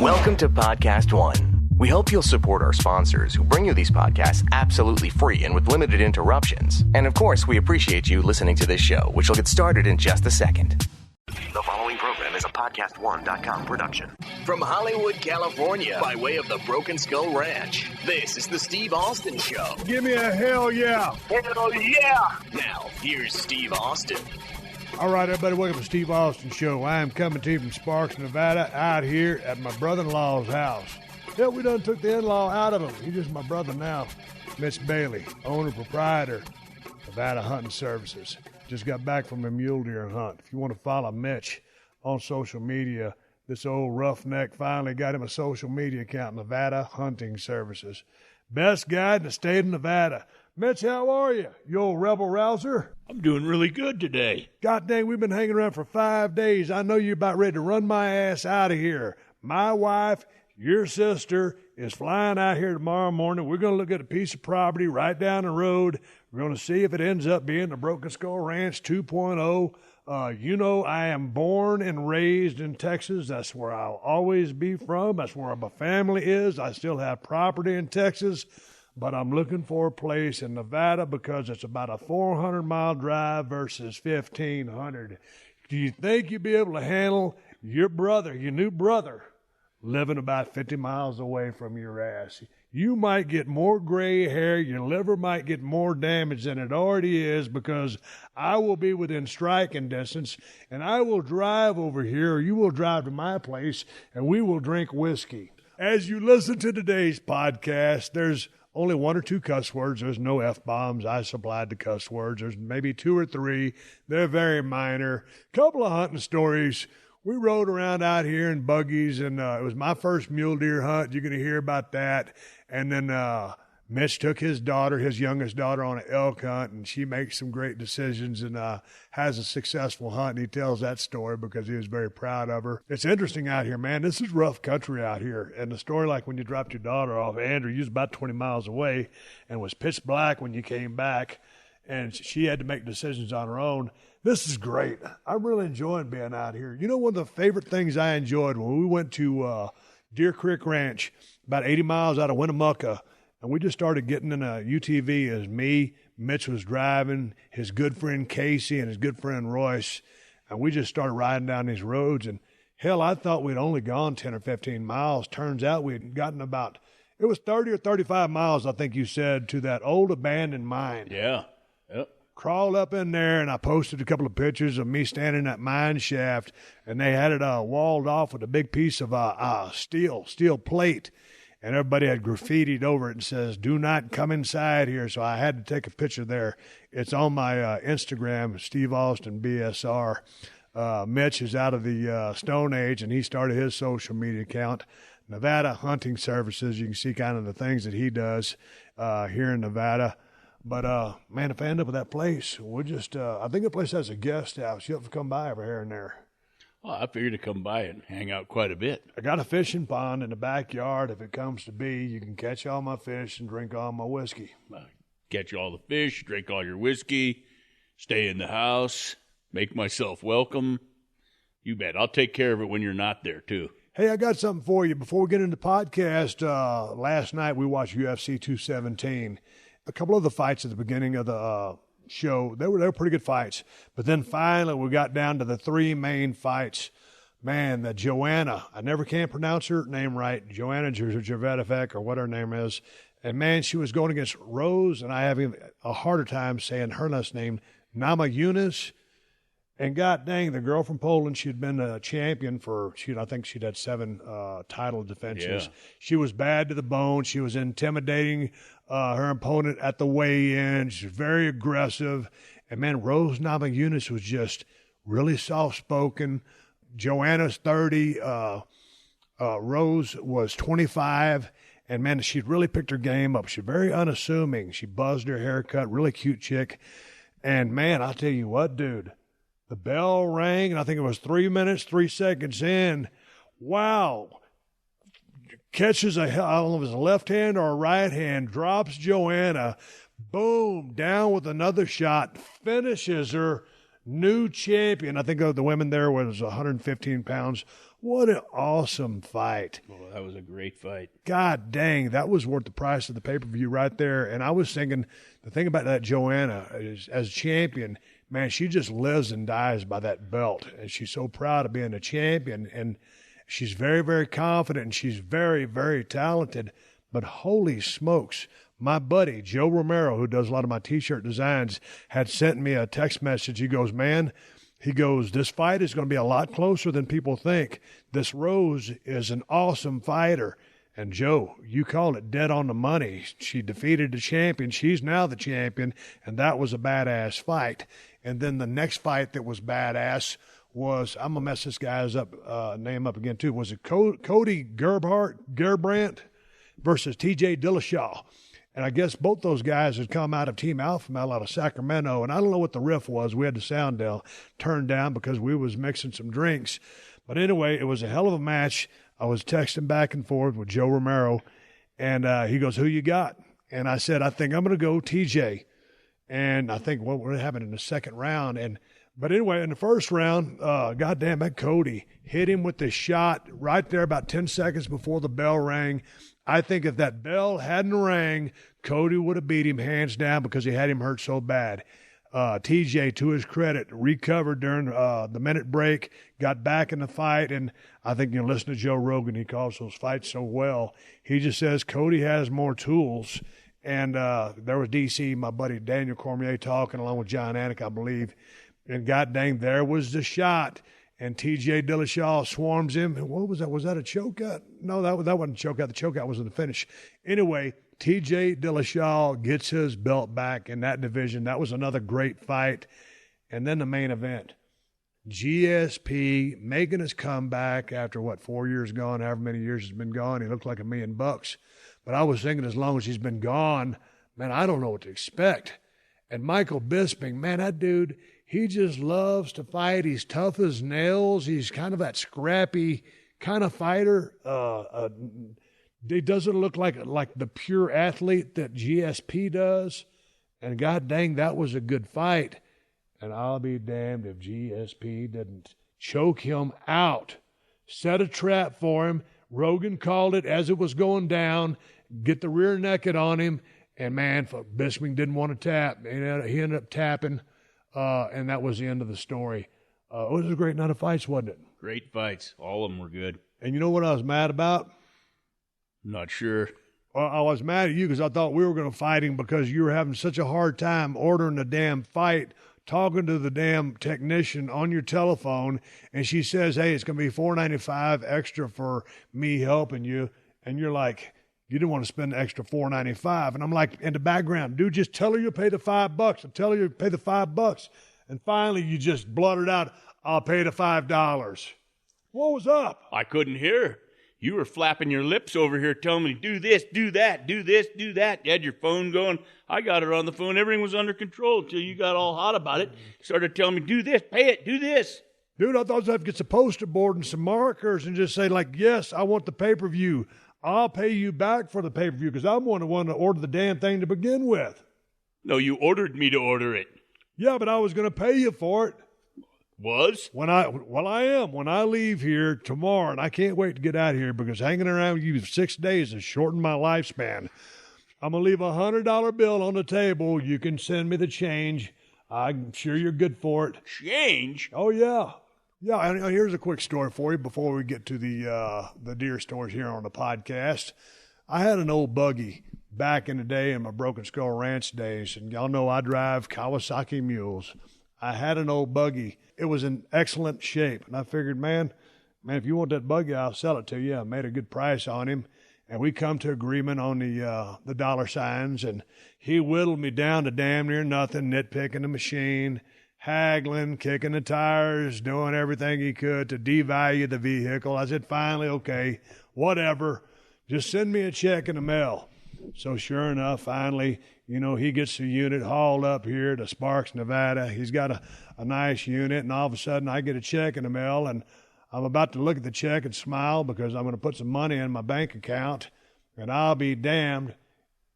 Welcome to PodcastOne. We hope you'll support our sponsors who bring you these podcasts absolutely free and with limited interruptions. And of course, we appreciate you listening to this show, which will get started in just a second. The following program is a PodcastOne.com production. From Hollywood, California, by way of the Broken Skull Ranch, this is the Steve Austin Show. Give me a hell yeah. Hell yeah! Now, here's Steve Austin. All right, everybody, welcome to Steve Austin Show. I am coming to you from Sparks, Nevada, out here at my brother-in-law's house. Yeah, we done took the in-law out of him. He's just my brother now. Mitch Bailey, owner, proprietor, Nevada Hunting Services. Just got back from a mule deer hunt. If you want to follow Mitch on social media, this old roughneck finally got him a social media account, Nevada Hunting Services. Best guide in the state of Nevada. Mitch, how are you? You old rebel rouser? I'm doing really good today. God dang, we've been hanging around for 5 days. I know you're about ready to run my ass out of here. My wife, your sister, is flying out here tomorrow morning. We're going to look at a piece of property right down the road. We're going to see if it ends up being the Broken Skull Ranch 2.0. You know, I am born and raised in Texas. That's where I'll always be from. That's where my family is. I still have property in Texas. But I'm looking for a place in Nevada because it's about a 400-mile drive versus 1,500. Do you think you'd be able to handle your brother, your new brother, living about 50 miles away from your ass? You might get more gray hair. Your liver might get more damage than it already is because I will be within striking distance, and I will drive over here, or you will drive to my place, and we will drink whiskey. As you listen to today's podcast, there's only one or two cuss words. There's no F-bombs. I supplied the cuss words. There's maybe two or three. They're very minor. Couple of hunting stories. We rode around out here in buggies, and it was my first mule deer hunt. You're going to hear about that. And then Mitch took his daughter, his youngest daughter, on an elk hunt, and she makes some great decisions and has a successful hunt. And he tells that story because he was very proud of her. It's interesting out here, man. This is rough country out here. And the story, like when you dropped your daughter off, Andrew, you was about 20 miles away and was pitch black when you came back, and she had to make decisions on her own. This is great. I'm really enjoying being out here. You know, one of the favorite things I enjoyed when we went to Deer Creek Ranch, about 80 miles out of Winnemucca, and we just started getting in a UTV as me, Mitch was driving, his good friend Casey and his good friend Royce, and we just started riding down these roads. And hell, I thought we'd only gone 10 or 15 miles. Turns out we'd gotten about, it was 30 or 35 miles, I think you said, to that old abandoned mine. Yeah. Yep. Crawled up in there, and I posted a couple of pictures of me standing in that mine shaft, and they had it walled off with a big piece of steel plate. And everybody had graffitied over it and says, "Do not come inside here." So I had to take a picture there. It's on my Instagram, Steve Austin BSR. Mitch is out of the Stone Age, and he started his social media account, Nevada Hunting Services. You can see kind of the things that he does here in Nevada. But, man, if I end up at that place, we'll just I think the place has a guest house. You have to come by over here and there. Well, I figured to come by and hang out quite a bit. I got a fishing pond in the backyard. If it comes to be, you can catch all my fish and drink all my whiskey. Catch all the fish, drink all your whiskey, stay in the house, make myself welcome. You bet. I'll take care of it when you're not there, too. Hey, I got something for you. Before we get into the podcast, last night we watched UFC 217. A couple of the fights at the beginning of the show, they were pretty good fights. But then finally we got down to the three main fights. Man, the Joanna, I never can pronounce her name right, Joanna Jurvetevec or what her name is. And, man, she was going against Rose, and I have a harder time saying her last name, Namajunas. And God dang, the girl from Poland, she'd been a champion for, I think she'd had 7 title defenses. Yeah. She was bad to the bone. She was intimidating her opponent at the weigh-in. She was very aggressive. And, man, Rose Namajunas was just really soft-spoken. Joanna's 30. Rose was 25. And, man, she'd really picked her game up. She's very unassuming. She buzzed her haircut, really cute chick. And, man, I'll tell you what, dude. The bell rang, and I think it was 3 minutes, 3 seconds in. Wow. Catches I don't know if it's a left hand or a right hand, drops Joanna. Boom, down with another shot, finishes her. New champion. I think the women there was 115 pounds What an awesome fight. Oh, that was a great fight. God dang, that was worth the price of the pay-per-view right there. And I was thinking, the thing about that Joanna is, as champion, man, she just lives and dies by that belt. And she's so proud of being a champion. And she's very, very confident, and she's very, very talented. But holy smokes, my buddy, Joe Romero, who does a lot of my T-shirt designs, had sent me a text message. He goes, man, this fight is going to be a lot closer than people think. This Rose is an awesome fighter. And Joe, you called it dead on the money. She defeated the champion. She's now the champion, and that was a badass fight. And then the next fight that was badass was, I'm going to mess this guy's name up again too, was it Cody Garbrandt versus TJ Dillashaw? And I guess both those guys had come out of Team Alpha Male out of Sacramento. And I don't know what the riff was. We had the sound turned down because we was mixing some drinks. But anyway, it was a hell of a match. I was texting back and forth with Joe Romero. And he goes, who you got? And I said, I think I'm going to go TJ. And I think what happened in the second round. But anyway, in the first round, goddamn, that Cody hit him with the shot right there about 10 seconds before the bell rang. I think if that bell hadn't rang, Cody would have beat him hands down because he had him hurt so bad. TJ, to his credit, recovered during the minute break, got back in the fight, and I think you listen to Joe Rogan, he calls those fights so well. He just says Cody has more tools. And there was DC, my buddy Daniel Cormier, talking along with John Anik, I believe. And god dang, there was the shot. And TJ Dillashaw swarms him. And what was that? Was that a chokeout? No, that wasn't a chokeout. The chokeout was in the finish. Anyway, TJ Dillashaw gets his belt back in that division. That was another great fight. And then the main event. GSP making his comeback after, 4 years gone, however many years he's been gone. He looked like $1 million. But I was thinking, as long as he's been gone, man, I don't know what to expect. And Michael Bisping, man, that dude, he just loves to fight. He's tough as nails. He's kind of that scrappy kind of fighter. He doesn't look like the pure athlete that GSP does. And god dang, that was a good fight. And I'll be damned if GSP didn't choke him out. Set a trap for him. Rogan called it as it was going down. Get the rear naked on him. And man, Bisping didn't want to tap. He ended up tapping. And that was the end of the story. It was a great night of fights, wasn't it? Great fights. All of them were good. And you know what I was mad about? Not sure. Well, I was mad at you because I thought we were going to fight him because you were having such a hard time ordering the damn fight, talking to the damn technician on your telephone, and she says, hey, it's going to be $4.95 extra for me helping you. And you're like, you didn't want to spend the extra $4.95. And I'm like, in the background, dude, just tell her you'll pay the $5. I'll tell her you'll pay the $5. And finally, you just blurted out, I'll pay the $5. What was up? I couldn't hear. You were flapping your lips over here telling me, do this, do that, do this, do that. You had your phone going. I got her on the phone. Everything was under control until you got all hot about it. Started telling me, do this, pay it, do this. Dude, I thought I was going to get some poster board and some markers and just say, like, yes, I want the pay-per-view. I'll pay you back for the pay-per-view because I'm the one to order the damn thing to begin with. No, you ordered me to order it. Yeah, but I was going to pay you for it. Was? I am. When I leave here tomorrow, and I can't wait to get out of here because hanging around with you 6 days has shortened my lifespan. I'm going to leave a $100 bill on the table. You can send me the change. I'm sure you're good for it. Change? Oh, yeah. Yeah, and here's a quick story for you before we get to the deer stories here on the podcast. I had an old buggy back in the day in my Broken Skull Ranch days, and y'all know I drive Kawasaki mules. I had an old buggy. It was in excellent shape, and I figured, man, if you want that buggy, I'll sell it to you. I made a good price on him, and we come to agreement on the dollar signs, and he whittled me down to damn near nothing, nitpicking the machine, haggling, kicking the tires, doing everything he could to devalue the vehicle. I said, finally, okay, whatever, just send me a check in the mail. So sure enough, finally, he gets the unit hauled up here to Sparks, Nevada. He's got a nice unit, and all of a sudden I get a check in the mail, and I'm about to look at the check and smile because I'm going to put some money in my bank account, and I'll be damned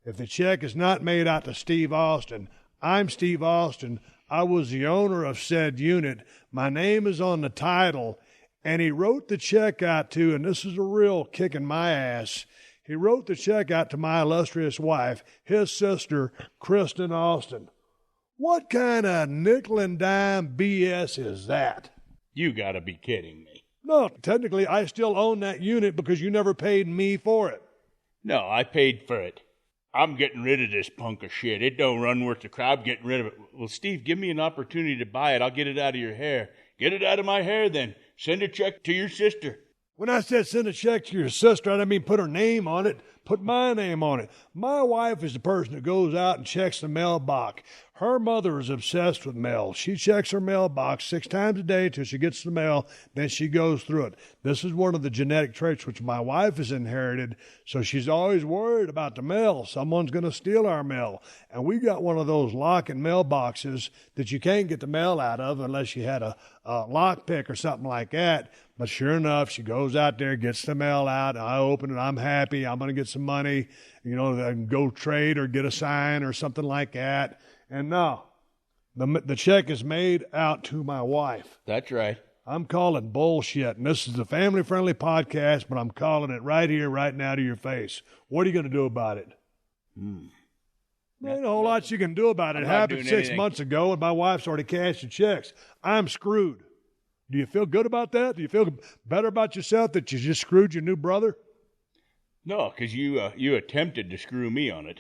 if the check is not made out to Steve Austin. I'm Steve Austin. I was the owner of said unit. My name is on the title, And he wrote the check out to, and this is a real kick in my ass, he wrote the check out to my illustrious wife, his sister, Kristen Austin. What kind of nickel and dime BS is that? You gotta be kidding me. No, technically, I still own that unit because you never paid me for it. No, I paid for it. I'm getting rid of this punk of shit. It don't run worth the crowd. I'm getting rid of it. Well, Steve, give me an opportunity to buy it. I'll get it out of your hair. Get it out of my hair then. Send a check to your sister. When I said send a check to your sister, I didn't mean put her name on it. Put my name on it. My wife is the person that goes out and checks the mailbox. Her mother is obsessed with mail. She checks her mailbox 6 times a day till she gets the mail, then she goes through it. This is one of the genetic traits which my wife has inherited, so she's always worried about the mail. Someone's going to steal our mail. And we got one of those locking mailboxes that you can't get the mail out of unless you had a lock pick or something like that. But sure enough, she goes out there, gets the mail out, I open it, I'm happy, I'm going to get some money, I can go trade or get a sign or something like that. And no, the check is made out to my wife. That's right. I'm calling bullshit, and this is a family-friendly podcast, but I'm calling it right here, right now to your face. What are you going to do about it? There ain't a whole lot you can do about it. It happened 6 months ago, and my wife's already cashed the checks. I'm screwed. Do you feel good about that? Do you feel better about yourself that you just screwed your new brother? No, because you attempted to screw me on it.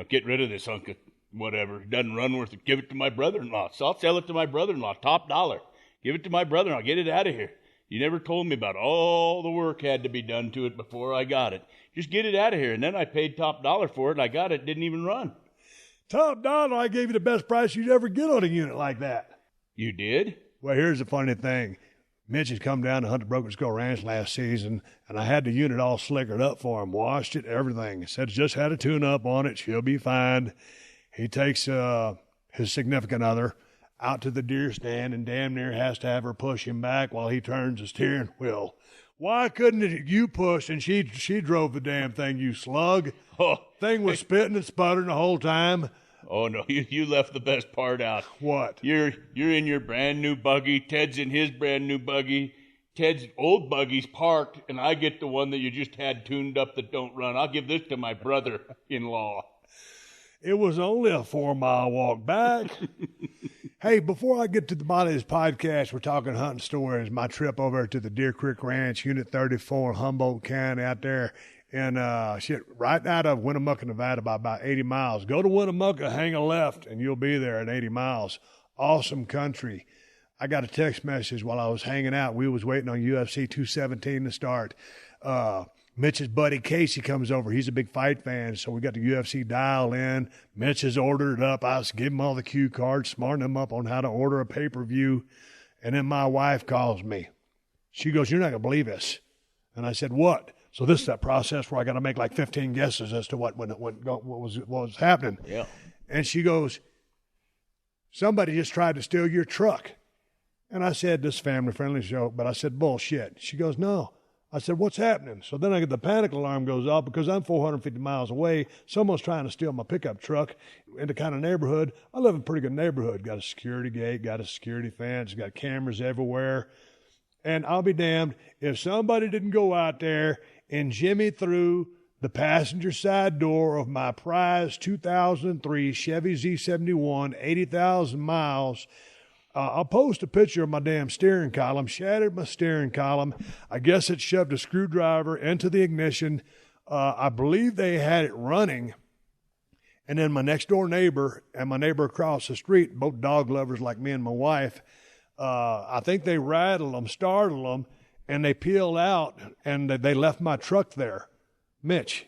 Get rid of this hunk of whatever. It doesn't run worth it. Give it to my brother-in-law. So I'll sell it to my brother-in-law, top dollar. Give it to my brother-in-law. Get it out of here. You never told me about all the work had to be done to it before I got it. Just get it out of here. And then I paid top dollar for it, and I got it. Didn't even run. Top dollar? I gave you the best price you'd ever get on a unit like that. You did? Well, here's the funny thing. Mitch had come down to Hunter Broken Skull Ranch last season, and I had the unit all slickered up for him, washed it, everything. Said just had a tune-up on it. She'll be fine. He takes his significant other out to the deer stand and damn near has to have her push him back while he turns the steering wheel. Why couldn't you push and she drove the damn thing, you slug? Oh, thing was spitting and sputtering the whole time. Oh, no, you left the best part out. What? You're in your brand new buggy. Ted's in his brand new buggy. Ted's old buggy's parked, and I get the one that you just had tuned up that don't run. I'll give this to my brother-in-law. It was only a 4-mile walk back. Hey, before I get to the bottom of this podcast, we're talking hunting stories. My trip over to the Deer Creek Ranch, Unit 34, Humboldt County out there. And right out of Winnemucca, Nevada, by about 80 miles. Go to Winnemucca, hang a left, and you'll be there at 80 miles. Awesome country. I got a text message while I was hanging out. We was waiting on UFC 217 to start. Mitch's buddy Casey comes over. He's a big fight fan, so we got the UFC dial in. Mitch has ordered it up. I was giving him all the cue cards, smarting him up on how to order a pay-per-view. And then my wife calls me. She goes, "You're not going to believe this." And I said, "What?" So this is that process where I got to make like 15 guesses as to what was happening. Yeah. And she goes, "Somebody just tried to steal your truck." And I said, "This family-friendly show," but I said, "Bullshit." She goes, "No." I said, "What's happening?" So then I get the panic alarm goes off because I'm 450 miles away. Someone's trying to steal my pickup truck in the kind of neighborhood. I live in a pretty good neighborhood. Got a security gate, got a security fence, got cameras everywhere. And I'll be damned if somebody didn't go out there and jimmy through the passenger side door of my prized 2003 Chevy Z71, 80,000 miles. I'll post a picture of my damn steering column, shattered my steering column. I guess it shoved a screwdriver into the ignition. I believe they had it running. And then my next door neighbor and my neighbor across the street, both dog lovers like me and my wife, I think they rattled them, startled them, and they peeled out and they left my truck there. Mitch,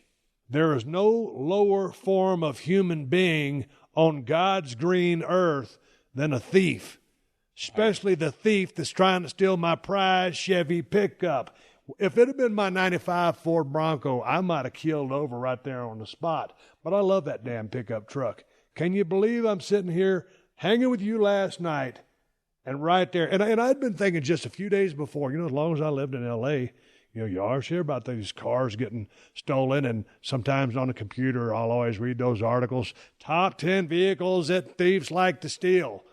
there is no lower form of human being on God's green earth than a thief. Especially the thief that's trying to steal my prize Chevy pickup. If it had been my 95 Ford Bronco, I might have keeled over right there on the spot. But I love that damn pickup truck. Can you believe I'm sitting here hanging with you last night and right there? And I'd been thinking just a few days before, as long as I lived in L.A., you always hear about these cars getting stolen, and sometimes on the computer I'll always read those articles, top 10 vehicles that thieves like to steal.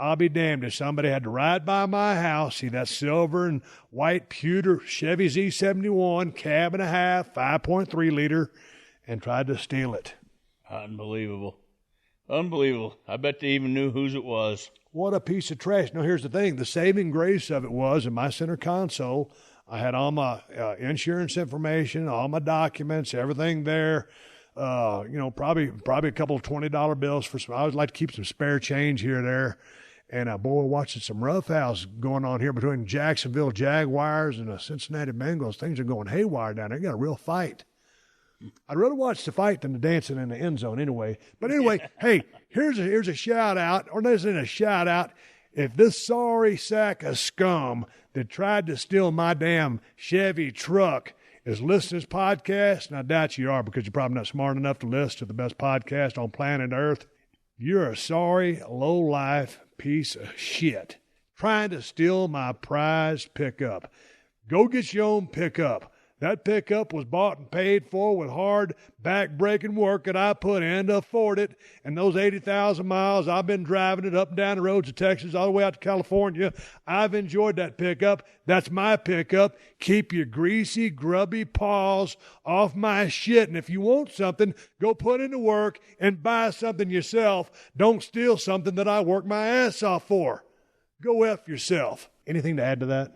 I'll be damned if somebody had to ride by my house, see that silver and white pewter Chevy Z71, cab and a half, 5.3 liter, and tried to steal it. Unbelievable. Unbelievable. I bet they even knew whose it was. What a piece of trash. Now, here's the thing. The saving grace of it was in my center console, I had all my insurance information, all my documents, everything there. Probably a couple of $20 bills for some. I always like to keep some spare change here and there. And boy, watching some roughhouse going on here between Jacksonville Jaguars and the Cincinnati Bengals. Things are going haywire down there. They got a real fight. I'd rather watch the fight than the dancing in the end zone anyway. But anyway, hey, here's a shout out, or this isn't a shout out. If this sorry sack of scum that tried to steal my damn Chevy truck is listening to this podcast, and I doubt you are because you're probably not smart enough to listen to the best podcast on planet Earth, you're a sorry, low-life piece of shit trying to steal my prized pickup. Go get your own pickup. That pickup was bought and paid for with hard, back-breaking work that I put in to afford it. And those 80,000 miles I've been driving it up and down the roads of Texas all the way out to California, I've enjoyed that pickup. That's my pickup. Keep your greasy, grubby paws off my shit. And if you want something, go put in the work and buy something yourself. Don't steal something that I work my ass off for. Go F yourself. Anything to add to that?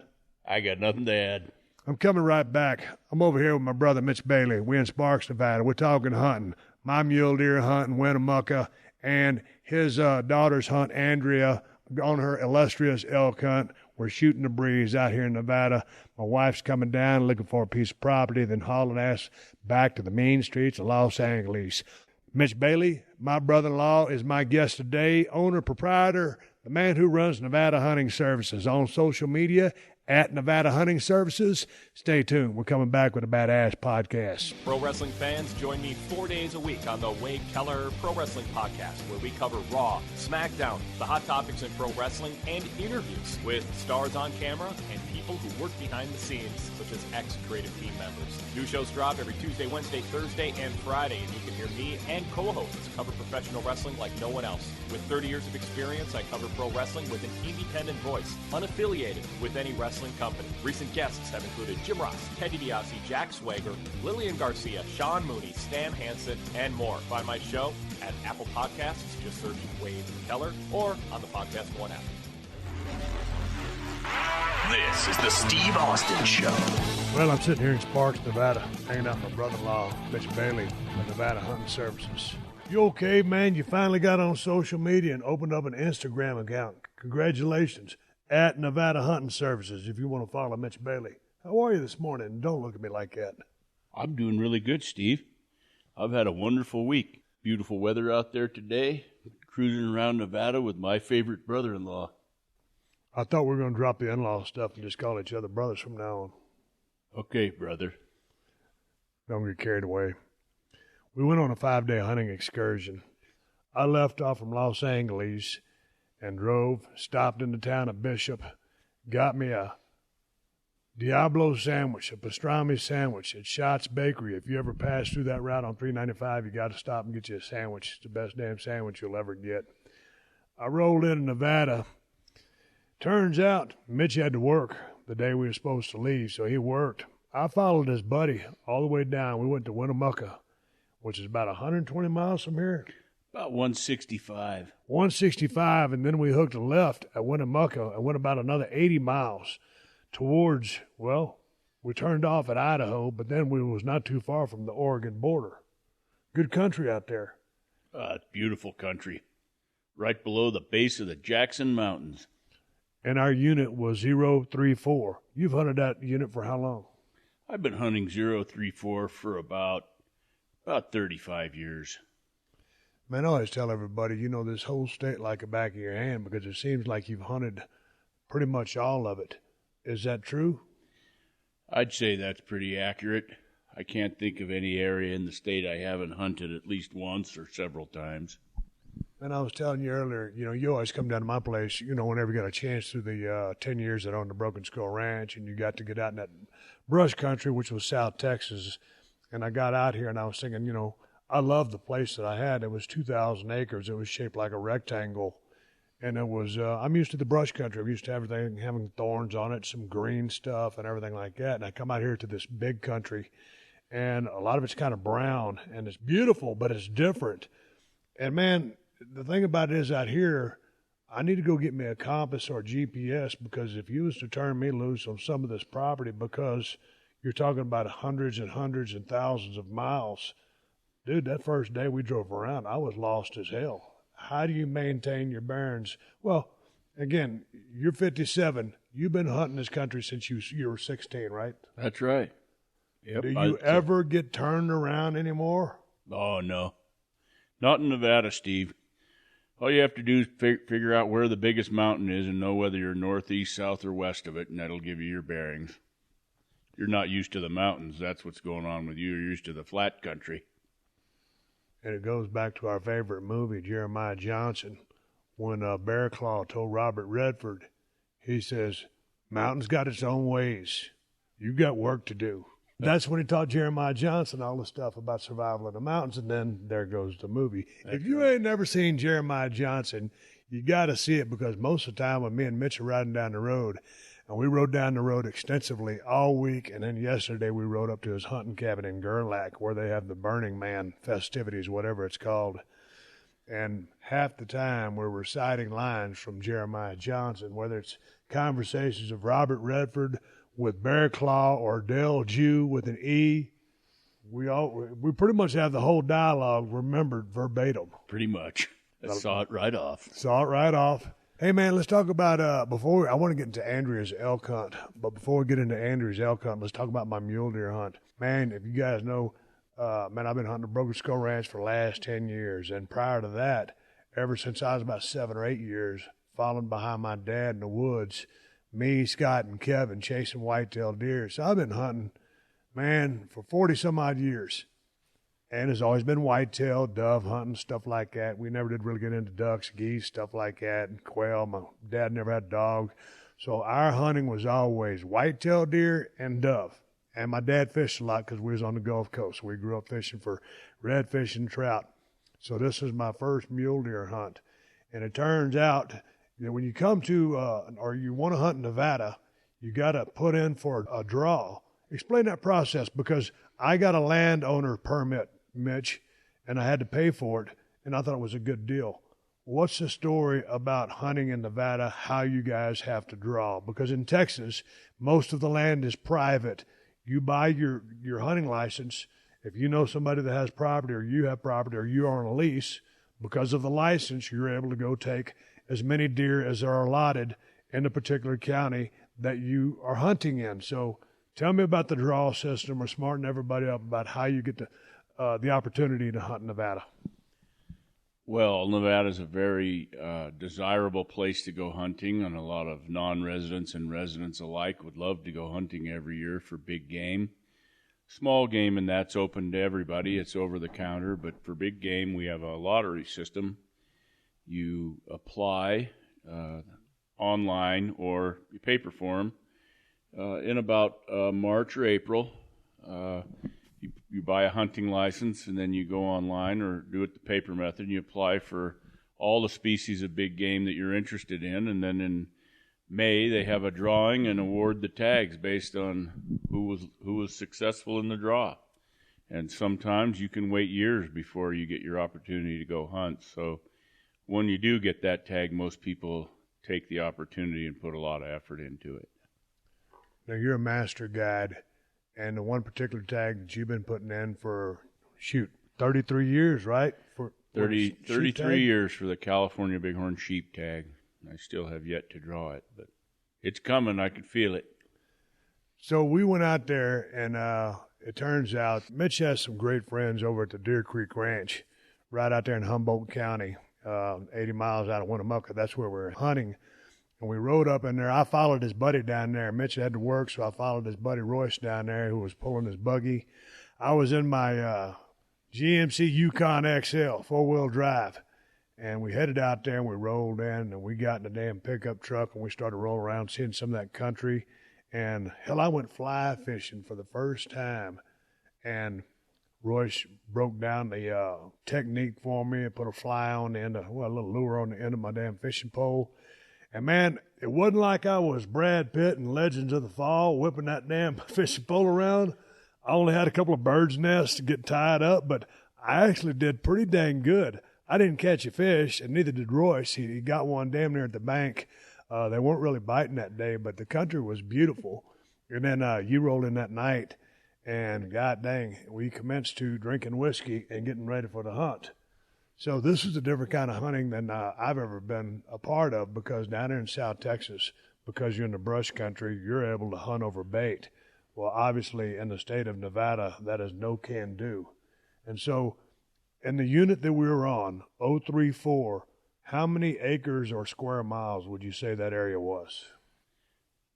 I got nothing to add. I'm coming right back. I'm over here with my brother, Mitch Bailey. We're in Sparks, Nevada. We're talking hunting. My mule deer hunt in Winnemucca, and his daughter's hunt, Andrea, on her illustrious elk hunt. We're shooting the breeze out here in Nevada. My wife's coming down looking for a piece of property, then hauling ass back to the mean streets of Los Angeles. Mitch Bailey, my brother-in-law, is my guest today, owner, proprietor, the man who runs Nevada Hunting Services on social media at Nevada Hunting Services. Stay tuned. We're coming back with a badass podcast. Pro wrestling fans, join me 4 days a week on the Wade Keller Pro Wrestling Podcast, where we cover Raw, SmackDown, the hot topics in pro wrestling, and interviews with stars on camera and people who work behind the scenes, such as ex-creative team members. New shows drop every Tuesday, Wednesday, Thursday, and Friday, and you can hear me and co-hosts cover professional wrestling like no one else. With 30 years of experience, I cover pro wrestling with an independent voice, unaffiliated with any wrestling company. Recent guests have included Jim Ross, Teddy DiBiase, Jack Swagger, Lillian Garcia, Sean Mooney, Stan Hansen, and more. Find my show at Apple Podcasts, just search Wade Keller, or on the PodcastOne app. This is the Steve Austin Show. Well, I'm sitting here in Sparks, Nevada, hanging out with my brother-in-law, Mitch Bailey, of Nevada Hunting Services. You okay, man? You finally got on social media and opened up an Instagram account. Congratulations. At Nevada Hunting Services, if you want to follow Mitch Bailey. How are you this morning? Don't look at me like that. I'm doing really good, Steve. I've had a wonderful week. Beautiful weather out there today. Cruising around Nevada with my favorite brother-in-law. I thought we were going to drop the in-law stuff and just call each other brothers from now on. Okay, brother. Don't get carried away. We went on a 5-day hunting excursion. I left off from Los Angeles and drove, stopped in the town of Bishop, got me a Diablo sandwich, a pastrami sandwich at Schatz Bakery. If you ever pass through that route on 395, you got to stop and get you a sandwich. It's the best damn sandwich you'll ever get. I rolled into Nevada. Turns out Mitch had to work the day we were supposed to leave, so he worked. I followed his buddy all the way down. We went to Winnemucca, which is about 120 miles from here. About 165. 165, and then we hooked a left at Winnemucca and went about another 80 miles towards, well, we turned off at Idaho, but then we was not too far from the Oregon border. Good country out there. It's beautiful country. Right below the base of the Jackson Mountains. And our unit was 034. You've hunted that unit for how long? I've been hunting 034 for about 35 years. Man, I always tell everybody, you know this whole state like the back of your hand because it seems like you've hunted pretty much all of it. Is that true? I'd say that's pretty accurate. I can't think of any area in the state I haven't hunted at least once or several times. And I was telling you earlier, you know, you always come down to my place, you know, whenever you got a chance through the 10 years that I owned the Broken Skull Ranch, and you got to get out in that brush country, which was South Texas. And I got out here and I was thinking, you know, I loved the place that I had. It was 2,000 acres. It was shaped like a rectangle. And it was, I'm used to the brush country. I'm used to everything having thorns on it, some green stuff and everything like that. And I come out here to this big country, and a lot of it's kind of brown, and it's beautiful, but it's different. And, man, the thing about it is out here, I need to go get me a compass or a GPS, because if you was to turn me loose on some of this property, because you're talking about hundreds and hundreds and thousands of miles, dude, that first day we drove around, I was lost as hell. How do you maintain your bearings? Well, again, you're 57. You've been hunting this country since you were 16, right? That's right. Yep. Do you ever get turned around anymore? Oh, no. Not in Nevada, Steve. All you have to do is figure out where the biggest mountain is and know whether you're northeast, south, or west of it, and that'll give you your bearings. You're not used to the mountains. That's what's going on with you. You're used to the flat country. And it goes back to our favorite movie, Jeremiah Johnson, when Bear Claw told Robert Redford, he says, mountains got its own ways. You got work to do. That's when he taught Jeremiah Johnson all the stuff about survival in the mountains, and then there goes the movie. If you ain't never seen Jeremiah Johnson, you got to see it, because most of the time when me and Mitch are riding down the road, and we rode down the road extensively all week, and then yesterday we rode up to his hunting cabin in Gerlach, where they have the Burning Man festivities, whatever it's called. And half the time we're reciting lines from Jeremiah Johnson, whether it's conversations of Robert Redford with Bear Claw or Dale Jew with an E. We pretty much have the whole dialogue remembered verbatim. Pretty much. I saw it right off. Hey, man, let's talk about, I want to get into Andrea's elk hunt, but before we get into Andrea's elk hunt, let's talk about my mule deer hunt. Man, if you guys know, I've been hunting the Broken Skull Ranch for the last 10 years, and prior to that, ever since I was about 7 or 8 years, following behind my dad in the woods, me, Scott, and Kevin chasing white-tailed deer. So I've been hunting, man, for 40-some-odd years. And it's always been whitetail, dove hunting, stuff like that. We never did really get into ducks, geese, stuff like that, and quail. My dad never had a dog. So our hunting was always whitetail deer and dove. And my dad fished a lot because we was on the Gulf Coast. We grew up fishing for redfish and trout. So this is my first mule deer hunt. And it turns out that when you come to, or you want to hunt in Nevada, you got to put in for a draw. Explain that process, because I got a landowner permit, Mitch, and I had to pay for it, and I thought it was a good deal. What's the story about hunting in Nevada, how you guys have to draw? Because in Texas, most of the land is private. You buy your hunting license. If you know somebody that has property, or you have property, or you are on a lease, because of the license, you're able to go take as many deer as are allotted in the particular county that you are hunting in. So tell me about the draw system, or smarten everybody up about how you get the opportunity to hunt in Nevada. Well, Nevada is a very desirable place to go hunting, and a lot of non-residents and residents alike would love to go hunting every year for big game. Small game, and that's open to everybody. It's over the counter, but for big game, we have a lottery system. You apply online or paper form in about March or April. You buy a hunting license, and then you go online or do it the paper method, and you apply for all the species of big game that you're interested in, and then in May they have a drawing and award the tags based on who was successful in the draw. And sometimes you can wait years before you get your opportunity to go hunt. So when you do get that tag, most people take the opportunity and put a lot of effort into it. Now, you're a master guide, and the one particular tag that you've been putting in for, 33 years, right? For 33 years for the California Bighorn sheep tag. I still have yet to draw it, but it's coming. I can feel it. So we went out there, and it turns out Mitch has some great friends over at the Deer Creek Ranch, right out there in Humboldt County, 80 miles out of Winnemucca. That's where we're hunting. And we rode up in there. I followed his buddy down there. Mitch had to work, so I followed his buddy Royce down there, who was pulling his buggy. I was in my GMC Yukon XL, four-wheel drive. And we headed out there, and we rolled in, and we got in the damn pickup truck, and we started rolling around, seeing some of that country. And, hell, I went fly fishing for the first time. And Royce broke down the technique for me and put a fly on the end of, well, a little lure on the end of my damn fishing pole. And, man, it wasn't like I was Brad Pitt in Legends of the Fall whipping that damn fishing pole around. I only had a couple of birds' nests to get tied up, but I actually did pretty dang good. I didn't catch a fish, and neither did Royce. He got one damn near at the bank. They weren't really biting that day, but the country was beautiful. And then you rolled in that night, and god dang, we commenced to drinking whiskey and getting ready for the hunt. So this is a different kind of hunting than I've ever been a part of, because down there in South Texas, because you're in the brush country, you're able to hunt over bait. Well, obviously, in the state of Nevada, that is no can do. And so in the unit that we were on, 034, how many acres or square miles would you say that area was?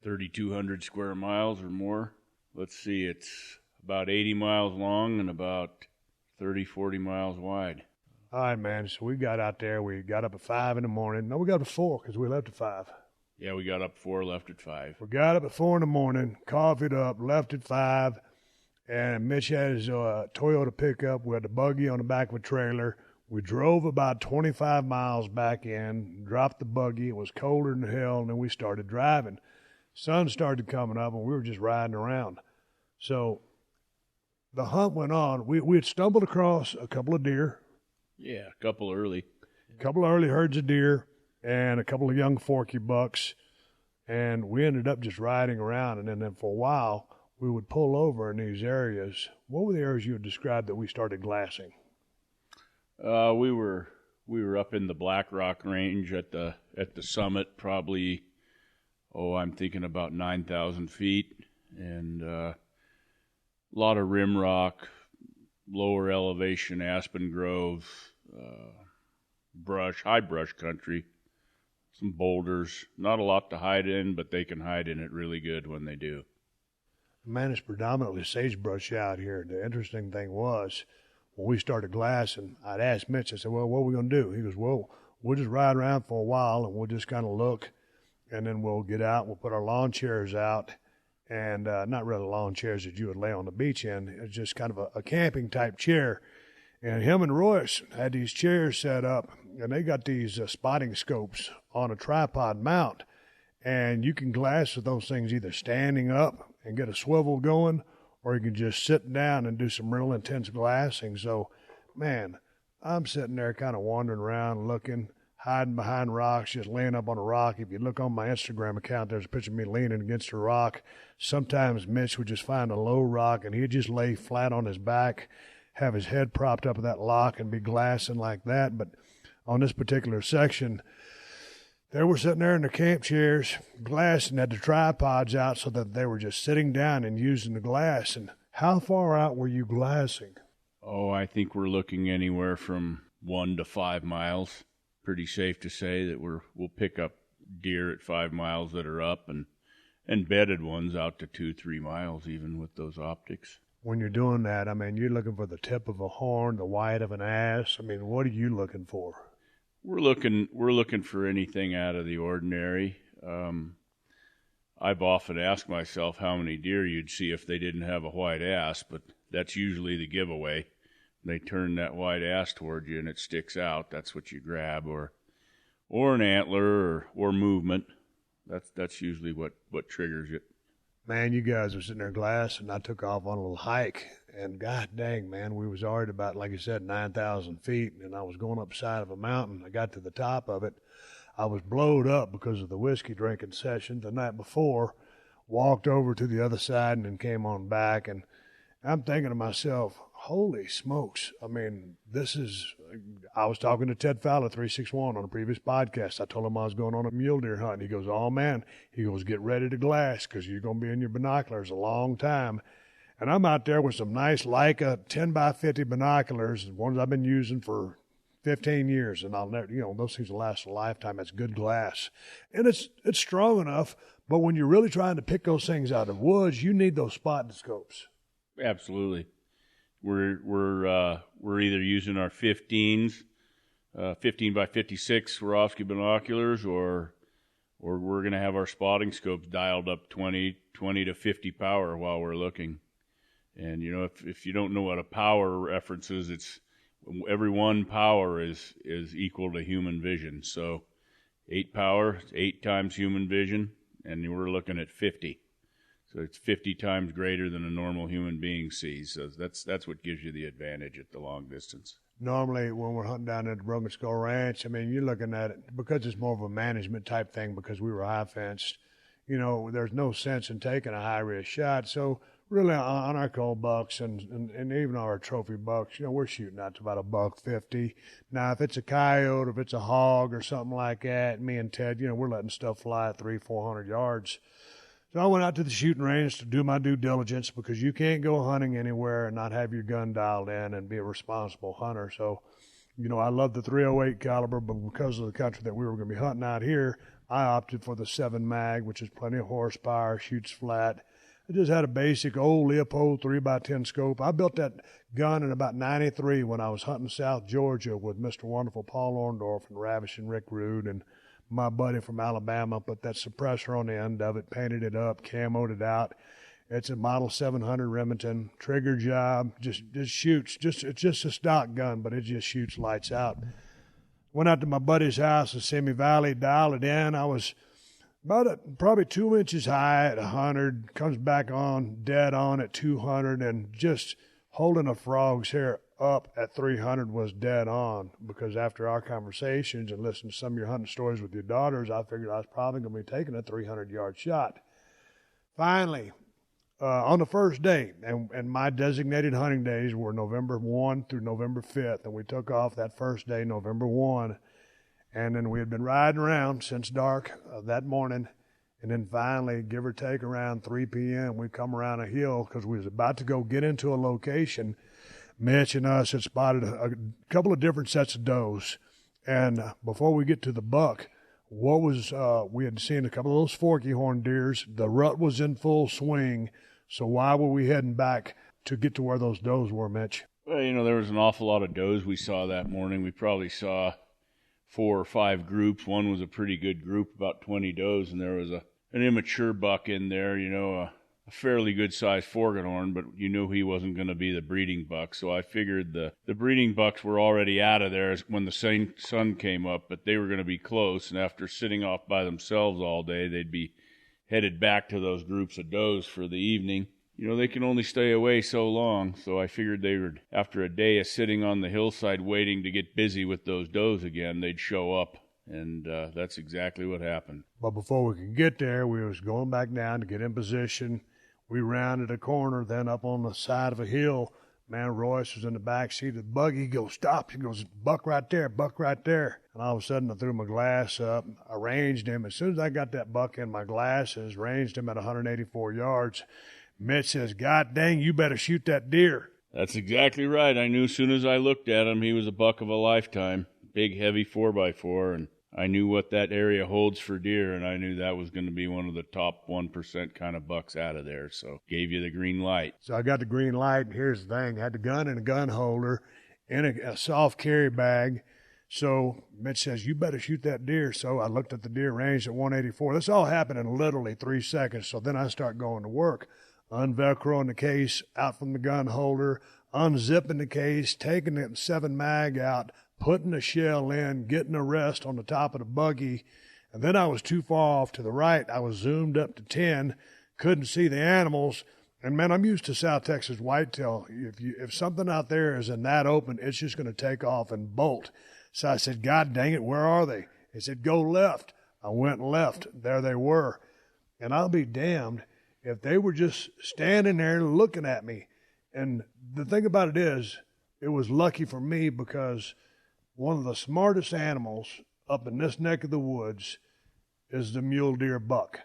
3,200 square miles or more. Let's see, it's about 80 miles long and about 30, 40 miles wide. All right, man. So we got out there. We got up at 5 in the morning. No, we got up at 4 because we left at 5. Yeah, we got up 4, left at 5. We got up at 4 in the morning, coffeeed up, left at 5, and Mitch had his Toyota pickup. We had the buggy on the back of a trailer. We drove about 25 miles back in, dropped the buggy. It was colder than hell, and then we started driving. Sun started coming up, and we were just riding around. So the hunt went on. We had stumbled across a couple of deer. Yeah, a couple early herds of deer and a couple of young forky bucks. And we ended up just riding around. And then for a while, we would pull over in these areas. What were the areas you would describe that we started glassing? We were up in the Black Rock Range at the summit, probably, I'm thinking about 9,000 feet. And a lot of rim rock, lower elevation, aspen grove, brush, high brush country, some boulders. Not a lot to hide in, but they can hide in it really good when they do. Man, it's predominantly sagebrush out here. The interesting thing was, when we started glassing, I'd asked Mitch, I said, well, what are we going to do? He goes, well, we'll just ride around for a while, and we'll just kind of look, and then we'll get out, we'll put our lawn chairs out, and not really lawn chairs that you would lay on the beach in. It's just kind of a camping type chair. And him and Royce had these chairs set up, and they got these spotting scopes on a tripod mount. And you can glass with those things either standing up and get a swivel going, or you can just sit down and do some real intense glassing. So, man, I'm sitting there kind of wandering around looking, hiding behind rocks, just laying up on a rock. If you look on my Instagram account, there's a picture of me leaning against a rock. Sometimes Mitch would just find a low rock, and he'd just lay flat on his back, have his head propped up in that lock, and be glassing like that. But on this particular section, they were sitting there in their camp chairs, glassing, had the tripods out so that they were just sitting down and using the glass. And how far out were you glassing? I think we're looking anywhere from 1 to 5 miles. Pretty safe to say that we'll pick up deer at 5 miles that are up, and bedded ones out to 2-3 miles even with those optics. When you're doing that, I mean, you're looking for the tip of a horn, the white of an ass. I mean, what are you looking for? We're looking for anything out of the ordinary. I've often asked myself how many deer you'd see if they didn't have a white ass, but that's usually the giveaway. They turn that white ass toward you and it sticks out. That's what you grab, or an antler or movement. That's usually what triggers it. Man, you guys were sitting there glassing. I took off on a little hike, and god dang, man, we was already about, like you said, 9,000 feet, and I was going up the side of a mountain. I got to the top of it. I was blowed up because of the whiskey drinking session the night before, walked over to the other side, and then came on back, and I'm thinking to myself, holy smokes. I mean, I was talking to Ted Fowler, 361, on a previous podcast. I told him I was going on a mule deer hunt. He goes, oh, man. He goes, get ready to glass because you're going to be in your binoculars a long time. And I'm out there with some nice Leica 10 by 50 binoculars, ones I've been using for 15 years. And I'll never, those things will last a lifetime. It's good glass. And it's strong enough, but when you're really trying to pick those things out of woods, you need those spotting scopes. Absolutely. We're either using our 15s, 15 by 56 Swarovski binoculars, or we're going to have our spotting scopes dialed up 20 to 50 power while we're looking. And, you know, if you don't know what a power reference is, it's every one power is equal to human vision. So 8 power, 8 times human vision, and we're looking at 50. So it's 50 times greater than a normal human being sees. So that's what gives you the advantage at the long distance. Normally, when we're hunting down at the Broken Skull Ranch, I mean, you're looking at it, because it's more of a management type thing, because we were high fenced, you know, there's no sense in taking a high risk shot. So really on our cold bucks and even our trophy bucks, you know, we're shooting out to about $150. Now, if it's a coyote, or if it's a hog or something like that, me and Ted, you know, we're letting stuff fly at 300-400 yards. So I went out to the shooting range to do my due diligence, because you can't go hunting anywhere and not have your gun dialed in and be a responsible hunter. So, you know, I love the .308 caliber, but because of the country that we were going to be hunting out here, I opted for the 7 mag, which is plenty of horsepower, shoots flat. I just had a basic old Leopold 3x10 scope. I built that gun in about 93 when I was hunting South Georgia with Mr. Wonderful Paul Orndorff and Ravishing Rick Rude, and my buddy from Alabama put that suppressor on the end of it, painted it up, camoed it out. It's a Model 700 Remington, trigger job, just shoots. It's just a stock gun, but it just shoots lights out. Went out to my buddy's house in Simi Valley, dialed it in. I was probably 2 inches high at 100, comes back on, dead on at 200, and just holding a frog's hair up at 300 was dead on, because after our conversations and listening to some of your hunting stories with your daughters, I figured I was probably going to be taking a 300-yard shot. Finally, on the first day, and my designated hunting days were November 1 through November 5th, and we took off that first day, November 1, and then we had been riding around since dark that morning, and then finally, give or take around 3 p.m., we come around a hill because we was about to go get into a location. Mitch and us had spotted a couple of different sets of does, and before we get to the buck, we had seen a couple of those forky horn deers. The rut was in full swing, so why were we heading back to get to where those does were, Mitch? Well, you know, there was an awful lot of does we saw that morning. We probably saw 4 or 5 groups. One was a pretty good group, about 20 does, and there was an immature buck in there, you know, a fairly good-sized foreghorn, but you knew he wasn't going to be the breeding buck, so I figured the breeding bucks were already out of there when the sun came up, but they were going to be close, and after sitting off by themselves all day, they'd be headed back to those groups of does for the evening. You know, they can only stay away so long, so I figured they would, after a day of sitting on the hillside waiting to get busy with those does again, they'd show up, and that's exactly what happened. But before we could get there, we was going back down to get in position. We rounded a corner, then up on the side of a hill. Man, Royce was in the back seat of the buggy. He goes, stop. He goes, buck right there, buck right there. And all of a sudden, I threw my glass up. I ranged him. As soon as I got that buck in my glasses, ranged him at 184 yards, Mitch says, God dang, you better shoot that deer. That's exactly right. I knew as soon as I looked at him, he was a buck of a lifetime. Big, heavy 4x4, and I knew what that area holds for deer, and I knew that was going to be one of the top 1% kind of bucks out of there, so gave you the green light. So I got the green light, and here's the thing. I had the gun in a gun holder in a soft carry bag. So Mitch says, you better shoot that deer. So I looked at the deer, ranged at 184. This all happened in literally 3 seconds, so then I start going to work, unvelcroing the case out from the gun holder, unzipping the case, taking the 7 mag out, putting a shell in, getting a rest on the top of the buggy, and then I was too far off to the right. I was zoomed up to 10, couldn't see the animals, and man, I'm used to South Texas whitetail. If something out there is in that open, it's just going to take off and bolt. So I said, God dang it, where are they? He said, go left. I went left. There they were. And I'll be damned if they were just standing there looking at me. And the thing about it is, it was lucky for me because one of the smartest animals up in this neck of the woods is the mule deer buck.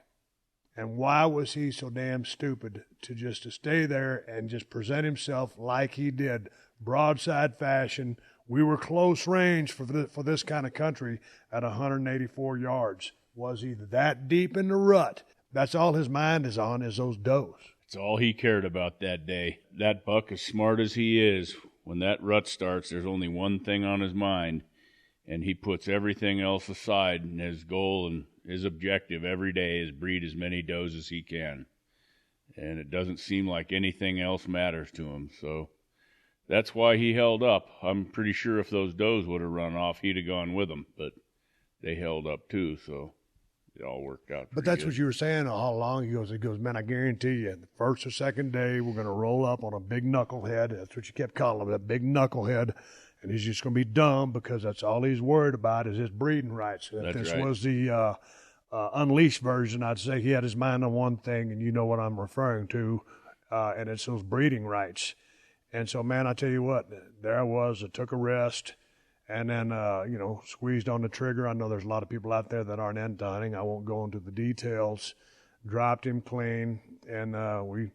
And why was he so damn stupid to stay there and just present himself like he did, broadside fashion? We were close range for this kind of country at 184 yards. Was he that deep in the rut? That's all his mind is on, is those does. It's all he cared about that day. That buck, as smart as he is, when that rut starts, there's only one thing on his mind, and he puts everything else aside, and his goal and his objective every day is breed as many does as he can. and it doesn't seem like anything else matters to him. So that's why he held up. I'm pretty sure if those does would have run off, he'd have gone with them, but they held up too, so it all worked out. But that's good. what you were saying all along. He goes, man, I guarantee you, the first or second day, we're going to roll up on a big knucklehead. That's what you kept calling him, that big knucklehead. And he's just going to be dumb because that's all he's worried about is his breeding rights. If this was the unleashed version, I'd say he had his mind on one thing, and you know what I'm referring to, and it's those breeding rights. And so, man, I tell you what, there I was. I took a rest. And then, squeezed on the trigger. I know there's a lot of people out there that aren't into hunting. I won't go into the details. Dropped him clean, and we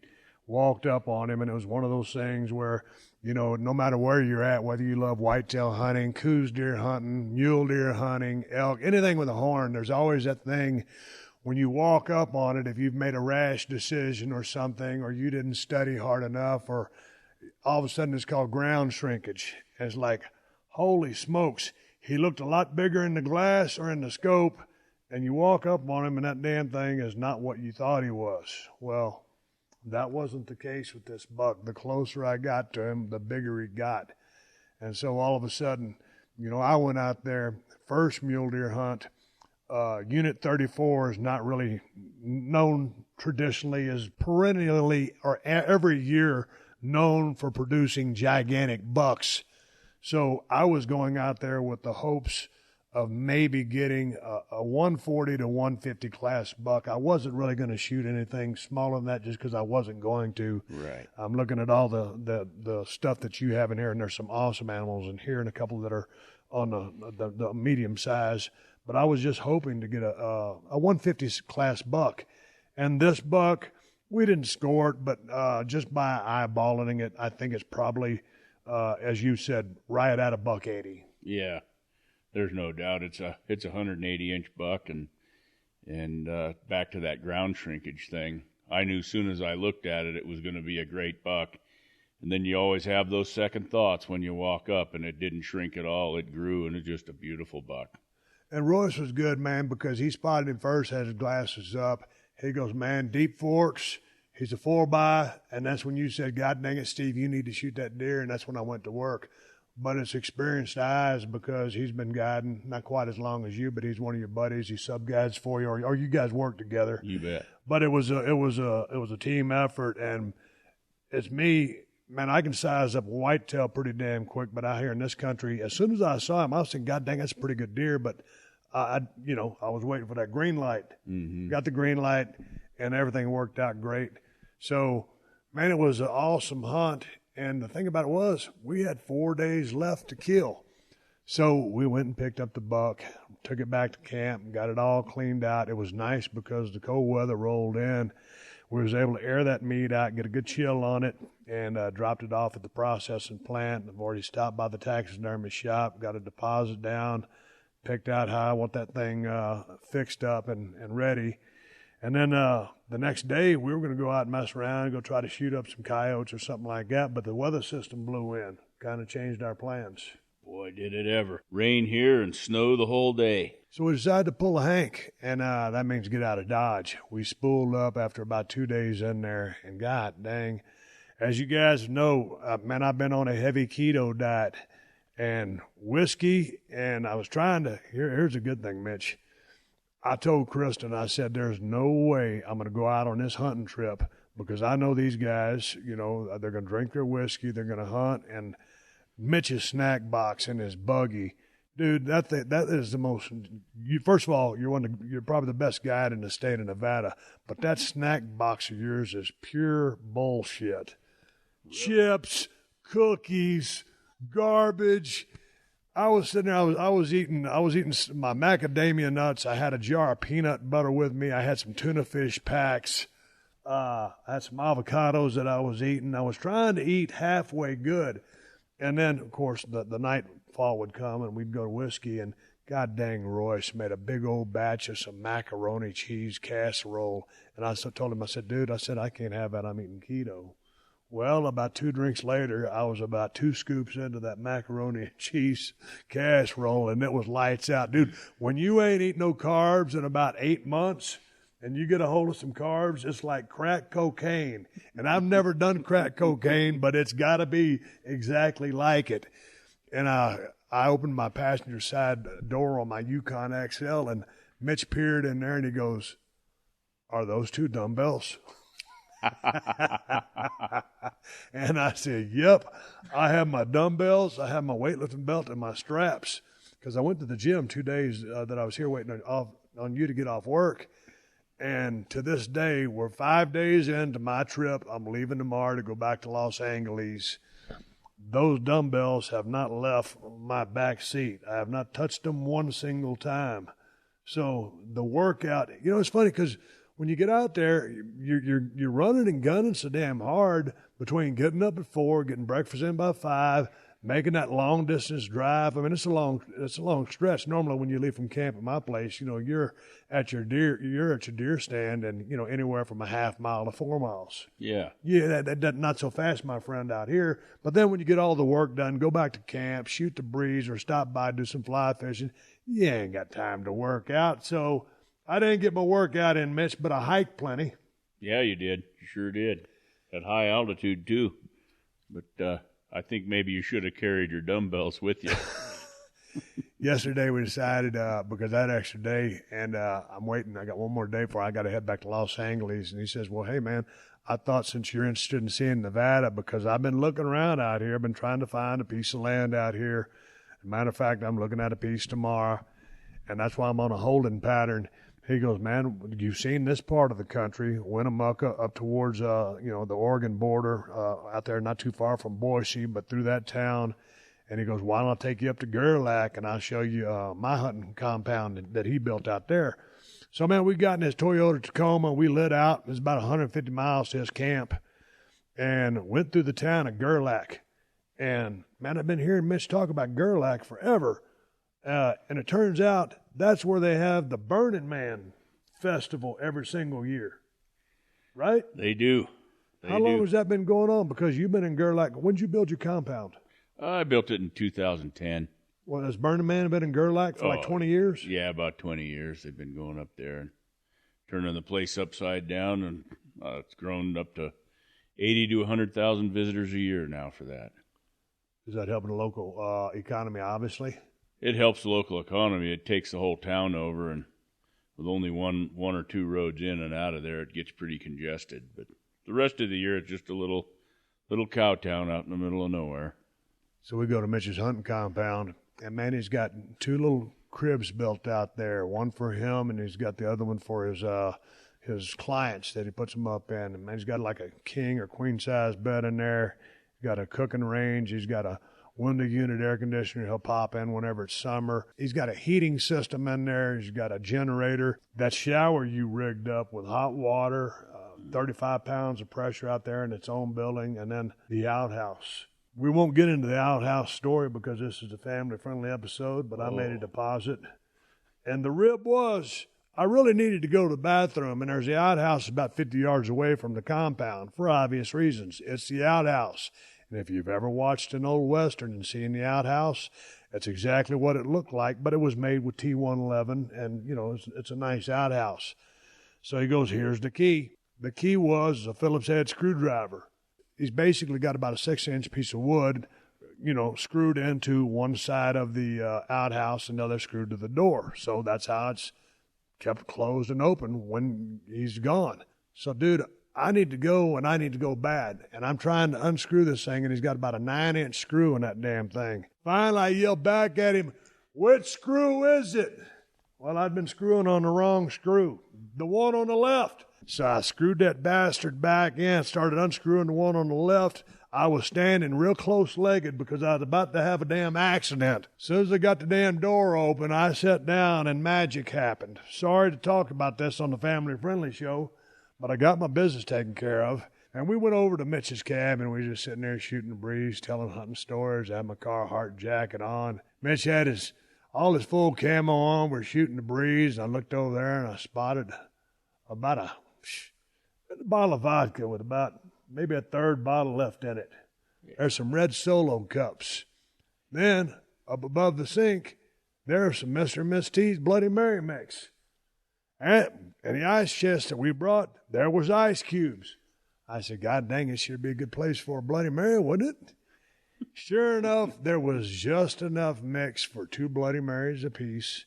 walked up on him, and it was one of those things where, no matter where you're at, whether you love whitetail hunting, coos deer hunting, mule deer hunting, elk, anything with a horn, there's always that thing when you walk up on it, if you've made a rash decision or something, or you didn't study hard enough, or all of a sudden it's called ground shrinkage. And it's like, holy smokes, he looked a lot bigger in the glass or in the scope, and you walk up on him and that damn thing is not what you thought he was. Well, that wasn't the case with this buck. The closer I got to him, the bigger he got. And so all of a sudden, I went out there, first mule deer hunt. Unit 34 is not really known traditionally as perennially or every year known for producing gigantic bucks. So I was going out there with the hopes of maybe getting a 140 to 150 class buck. I wasn't really going to shoot anything smaller than that just because I wasn't going to. Right. I'm looking at all the stuff that you have in here, and there's some awesome animals in here and a couple that are on the medium size. But I was just hoping to get a 150 class buck. And this buck, we didn't score it, but just by eyeballing it, I think it's probably – as you said, right at a $180. Yeah, there's no doubt it's a 180-inch buck, and back to that ground shrinkage thing. I knew as soon as I looked at it, it was going to be a great buck, and then you always have those second thoughts when you walk up, and it didn't shrink at all. It grew, and it's just a beautiful buck. And Royce was good, man, because he spotted him first, had his glasses up. He goes, man, deep forks. He's a 4x, and that's when you said, God dang it, Steve, you need to shoot that deer, and that's when I went to work. But it's experienced eyes because he's been guiding, not quite as long as you, but he's one of your buddies. He sub-guides for you, or you guys work together. You bet. But it was a team effort, and it's me, man, I can size up whitetail pretty damn quick, but out here in this country, as soon as I saw him, I was thinking, God dang, that's a pretty good deer, but I was waiting for that green light. Mm-hmm. Got the green light, and everything worked out great. So, man, it was an awesome hunt, and the thing about it was we had 4 days left to kill. So we went and picked up the buck, took it back to camp, got it all cleaned out. It was nice because the cold weather rolled in. We was able to air that meat out, get a good chill on it, and dropped it off at the processing plant. I've already stopped by the taxidermy shop, got a deposit down, picked out how I want that thing fixed up and ready. And then the next day, we were going to go out and mess around and go try to shoot up some coyotes or something like that, but the weather system blew in, kind of changed our plans. Boy, did it ever. Rain here and snow the whole day. So we decided to pull a Hank, and that means get out of Dodge. We spooled up after about 2 days in there, and God dang, as you guys know, man, I've been on a heavy keto diet and whiskey, and I was trying to, here's a good thing, Mitch. I told Kristen, I said, there's no way I'm going to go out on this hunting trip because I know these guys, they're going to drink their whiskey, they're going to hunt, and Mitch's snack box in his buggy, dude, that is the most. First of all, you're probably the best guide in the state of Nevada, but that snack box of yours is pure bullshit. Chips, cookies, garbage. I was sitting there. I was eating my macadamia nuts. I had a jar of peanut butter with me. I had some tuna fish packs. I had some avocados that I was eating. I was trying to eat halfway good. And then, of course, the nightfall would come, and we'd go to whiskey, and God dang, Royce made a big old batch of some macaroni cheese casserole. And I told him, I said, dude, I can't have that. I'm eating keto. Well, about 2 drinks later, I was about 2 scoops into that macaroni and cheese casserole, and it was lights out. Dude, when you ain't eating no carbs in about 8 months, and you get a hold of some carbs, it's like crack cocaine. And I've never done crack cocaine, but it's got to be exactly like it. And I opened my passenger side door on my Yukon XL, and Mitch peered in there, and he goes, "Are those 2 dumbbells?" And I said, "Yep, I have my dumbbells, I have my weightlifting belt, and my straps." Because I went to the gym 2 days that I was here waiting on you to get off work. And to this day, we're 5 days into my trip. I'm leaving tomorrow to go back to Los Angeles. Those dumbbells have not left my back seat. I have not touched them one single time. So the workout, it's funny because when you get out there, you're running and gunning so damn hard between getting up at 4, getting breakfast in by 5, making that long distance drive. I mean, it's a long stretch. Normally, when you leave from camp at my place, you're at your deer stand, and anywhere from a half mile to 4 miles. Yeah. Yeah, that not so fast, my friend, out here. But then when you get all the work done, go back to camp, shoot the breeze, or stop by, do some fly fishing. You ain't got time to work out. So I didn't get my workout in, Mitch, but I hiked plenty. Yeah, you did. You sure did. At high altitude too. But I think maybe you should have carried your dumbbells with you. Yesterday we decided, because I had an extra day, and I'm waiting. I got one more day before I got to head back to Los Angeles. And he says, "Well, hey, man, I thought since you're interested in seeing Nevada, because I've been looking around out here, I've been trying to find a piece of land out here. As a matter of fact, I'm looking at a piece tomorrow, and that's why I'm on a holding pattern." He goes, "Man, you've seen this part of the country, Winnemucca, up towards, the Oregon border, out there not too far from Boise, but through that town." And he goes, "Why don't I take you up to Gerlach, and I'll show you my hunting compound that he built out there." So, man, we got in his Toyota Tacoma. We lit out. It was about 150 miles to his camp, and went through the town of Gerlach. And, man, I've been hearing Mitch talk about Gerlach forever. And it turns out that's where they have the Burning Man festival every single year, right? They do. How long has that been going on? Because you've been in Gerlach. When did you build your compound? I built it in 2010. Well, has Burning Man been in Gerlach for like 20 years? Yeah, about 20 years. They've been going up there and turning the place upside down, and it's grown up to 80 to 100,000 visitors a year now for that. Is that helping the local economy, obviously? It helps the local economy. It takes the whole town over, and with only one or two roads in and out of there, it gets pretty congested. But the rest of the year, it's just a little cow town out in the middle of nowhere. So we go to Mitch's hunting compound, and man, he's got 2 little cribs built out there, one for him, and he's got the other one for his clients that he puts them up in. And man, he's got like a king or queen size bed in there. He's got a cooking range. He's got a window unit air conditioner he'll pop in whenever it's summer. He's got a heating system in there. He's got a generator. That shower you rigged up with hot water, 35 pounds of pressure out there in its own building, and then the outhouse. We won't get into the outhouse story because this is a family-friendly episode, but I made a deposit. And the rib was, I really needed to go to the bathroom, and there's the outhouse about 50 yards away from the compound for obvious reasons. It's the outhouse. And if you've ever watched an old Western and seen the outhouse, that's exactly what it looked like, but it was made with T111, and, it's a nice outhouse. So he goes, "Here's the key." The key was a Phillips head screwdriver. He's basically got about a 6-inch piece of wood, screwed into one side of the outhouse, and the other screwed to the door. So that's how it's kept closed and open when he's gone. So, dude, I need to go, and I need to go bad. And I'm trying to unscrew this thing, and he's got about a 9-inch screw in that damn thing. Finally, I yell back at him, "Which screw is it?" Well, I'd been screwing on the wrong screw, the one on the left. So I screwed that bastard back in, started unscrewing the one on the left. I was standing real close-legged because I was about to have a damn accident. As soon as I got the damn door open, I sat down and magic happened. Sorry to talk about this on the Family Friendly Show, but I got my business taken care of. And we went over to Mitch's cabin, and we were just sitting there shooting the breeze, telling hunting stories. I had my Carhartt jacket on. Mitch had all his full camo on. We're shooting the breeze. I looked over there, and I spotted about a bottle of vodka with about maybe a third bottle left in it. There's some red Solo cups. Then, up above the sink, there's some Mr. and Miss T's Bloody Mary mix. And the ice chest that we brought, there was ice cubes. I said, God dang, it should be a good place for a Bloody Mary, wouldn't it? Sure enough, there was just enough mix for 2 Bloody Marys apiece.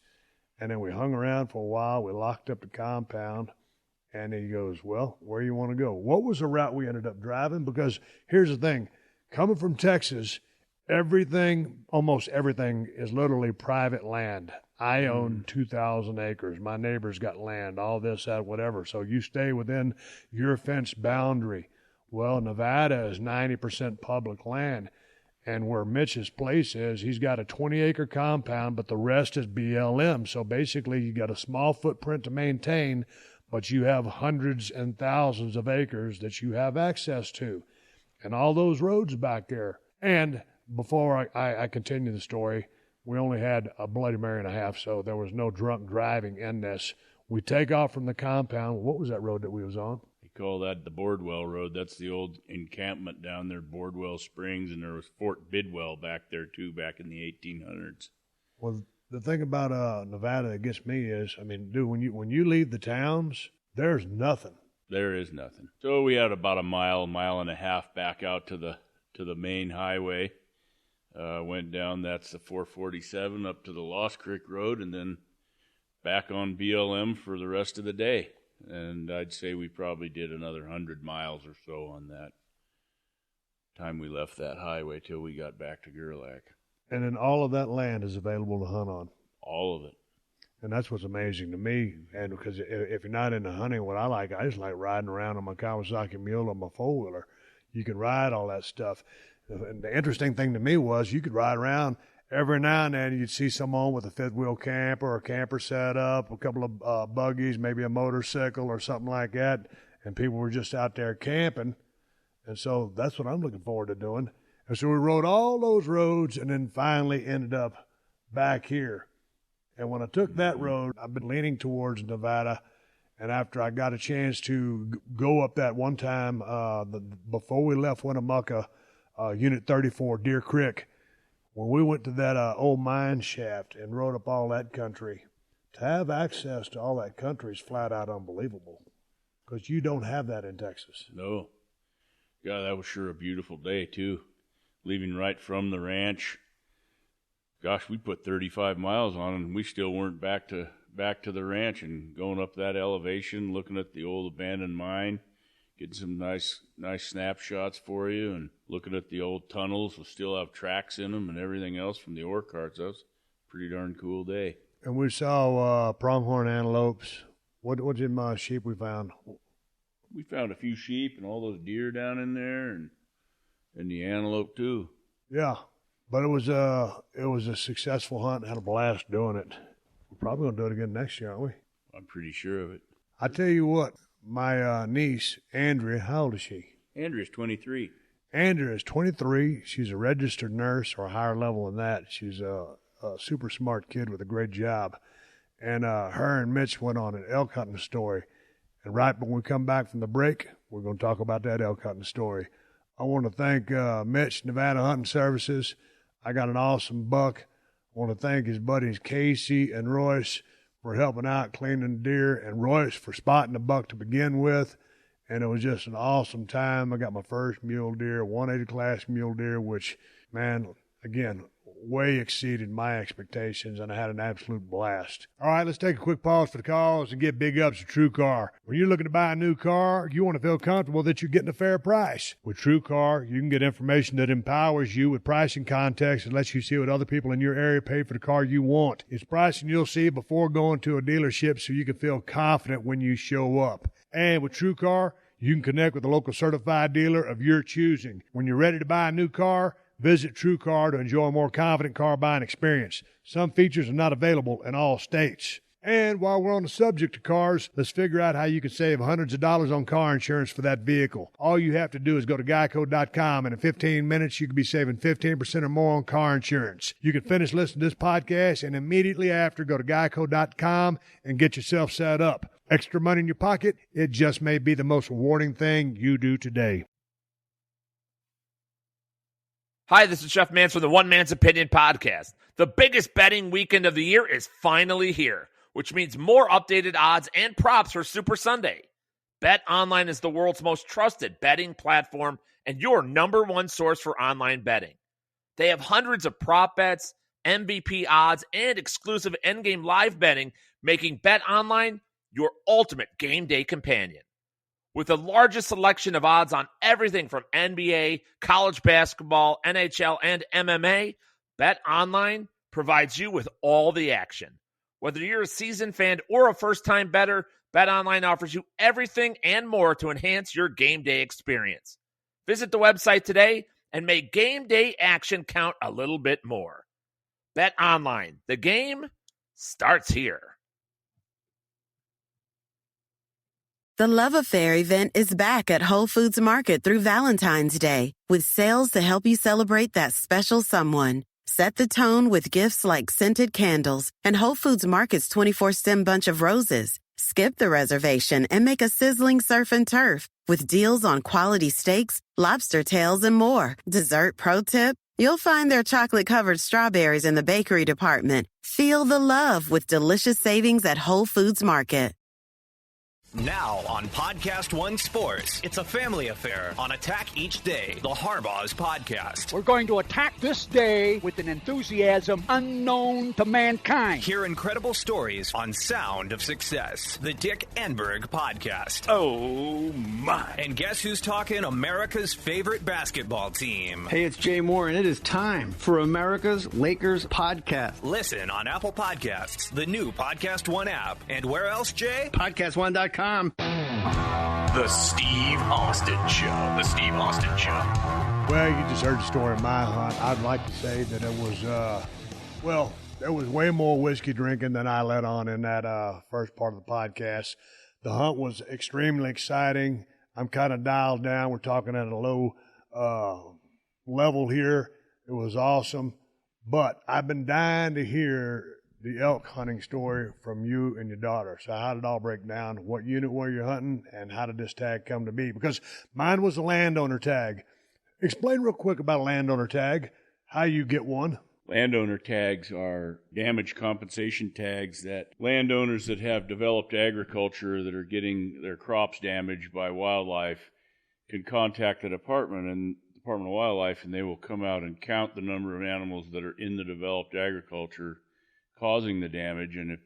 And then we hung around for a while. We locked up the compound. And he goes, well, where you want to go? What was the route we ended up driving? Because here's the thing. Coming from Texas, almost everything is literally private land. I own 2,000 acres. My neighbor's got land, all this, that, whatever. So you stay within your fence boundary. Well, Nevada is 90% public land. And where Mitch's place is, he's got a 20-acre compound, but the rest is BLM. So basically, you got a small footprint to maintain, but you have hundreds and thousands of acres that you have access to. And all those roads back there. And before I continue the story, we only had a Bloody Mary and a half, so there was no drunk driving in this. We take off from the compound. What was that road that we was on? They call that the Bordwell Road. That's the old encampment down there, Bordwell Springs, and there was Fort Bidwell back there, too, back in the 1800s. Well, the thing about Nevada that gets me is, I mean, dude, when you leave the towns, there's nothing. There is nothing. So we had about a mile and a half back out to the main highway. Went down, that's the 447, up to the Lost Creek Road, and then back on BLM for the rest of the day. And I'd say we probably did another 100 miles or so on that time we left that highway till we got back to Gerlach. And then all of that land is available to hunt on. All of it. And that's what's amazing to me. And because if you're not into hunting, what I just like riding around on my Kawasaki mule or my four-wheeler. You can ride all that stuff. And the interesting thing to me was you could ride around every now and then. You'd see someone with a fifth-wheel camper or a camper set up, a couple of buggies, maybe a motorcycle or something like that, and people were just out there camping. And so that's what I'm looking forward to doing. And so we rode all those roads and then finally ended up back here. And when I took that road, I've been leaning towards Nevada. And after I got a chance to go up that one time, before we left Winnemucca, Unit 34, Deer Creek, when we went to that old mine shaft and rode up all that country, to have access to all that country is flat out unbelievable because you don't have that in Texas. No. God, that was sure a beautiful day, too. Leaving right from the ranch. Gosh, we put 35 miles on and we still weren't back to the ranch and going up that elevation, looking at the old abandoned mine, getting some nice snapshots for you, and looking at the old tunnels. We still have tracks in them and everything else from the ore carts. That was a pretty darn cool day. And we saw pronghorn antelopes. What sheep we found? We found a few sheep and all those deer down in there, and the antelope too. Yeah, but it was a successful hunt. Had a blast doing it. We're probably gonna do it again next year, aren't we? I'm pretty sure of it. I tell you what, my niece Andrea, how old is she? Andrea's 23. Andrea is 23. She's a registered nurse or a higher level than that. She's a super smart kid with a great job. And her and Mitch went on an elk hunting story. And right when we come back from the break, we're going to talk about that elk hunting story. I want to thank Mitch, Nevada Hunting Services. I got an awesome buck. I want to thank his buddies Casey and Royce for helping out cleaning the deer, and Royce for spotting the buck to begin with. And it was just an awesome time. I got my first mule deer, 180 class mule deer, which, man, again, way exceeded my expectations, and I had an absolute blast. All right, let's take a quick pause for the calls and get big ups to TrueCar. When you're looking to buy a new car, you want to feel comfortable that you're getting a fair price. With TrueCar, you can get information that empowers you with pricing context and lets you see what other people in your area pay for the car you want. It's pricing you'll see before going to a dealership so you can feel confident when you show up. And with TrueCar, you can connect with a local certified dealer of your choosing. When you're ready to buy a new car, visit TrueCar to enjoy a more confident car buying experience. Some features are not available in all states. And while we're on the subject of cars, let's figure out how you can save hundreds of dollars on car insurance for that vehicle. All you have to do is go to geico.com, and in 15 minutes, you can be saving 15% or more on car insurance. You can finish listening to this podcast, and immediately after, go to geico.com and get yourself set up. Extra money in your pocket, it just may be the most rewarding thing you do today. Hi, this is Chef Mance from the One Man's Opinion podcast. The biggest betting weekend of the year is finally here. which means more updated odds and props for Super Sunday. BetOnline is the world's most trusted betting platform and your number one source for online betting. They have hundreds of prop bets, MVP odds, and exclusive endgame live betting, making BetOnline your ultimate game day companion. With the largest selection of odds on everything from NBA, college basketball, NHL, and MMA, BetOnline provides you with all the action. Whether you're a seasoned fan or a first-time bettor, BetOnline offers you everything and more to enhance your game day experience. Visit the website today and make game day action count a little bit more. BetOnline, the game starts here. The Love Affair event is back at Whole Foods Market through Valentine's Day with sales to help you celebrate that special someone. Set the tone with gifts like scented candles and Whole Foods Market's 24-stem bunch of roses. Skip the reservation and make a sizzling surf and turf with deals on quality steaks, lobster tails, and more. Dessert pro tip? You'll find their chocolate-covered strawberries in the bakery department. Feel the love with delicious savings at Whole Foods Market. Now on PodcastOne Sports, it's a family affair on Attack Each Day, the Harbaugh's podcast. We're going to attack this day with an enthusiasm unknown to mankind. Hear incredible stories on Sound of Success, the Dick Enberg podcast. Oh, my. And guess who's talking America's favorite basketball team? Hey, it's Jay Moore, and it is time for America's Lakers podcast. Listen on Apple Podcasts, the new PodcastOne app, and where else, Jay? PodcastOne.com. The Steve Austin Show. The Steve Austin Show. Well, you just heard the story of my hunt. I'd like to say that it was, there was way more whiskey drinking than I let on in that first part of the podcast. The hunt was extremely exciting. I'm kind of dialed down. We're talking at a low level here. It was awesome. But I've been dying to hear the elk hunting story from you and your daughter. So how did it all break down? What unit were you hunting, and how did this tag come to be? Because mine was a landowner tag. Explain real quick about a landowner tag, how you get one. Landowner tags are damage compensation tags that landowners that have developed agriculture that are getting their crops damaged by wildlife can contact the Department of Wildlife, and they will come out and count the number of animals that are in the developed agriculture causing the damage. And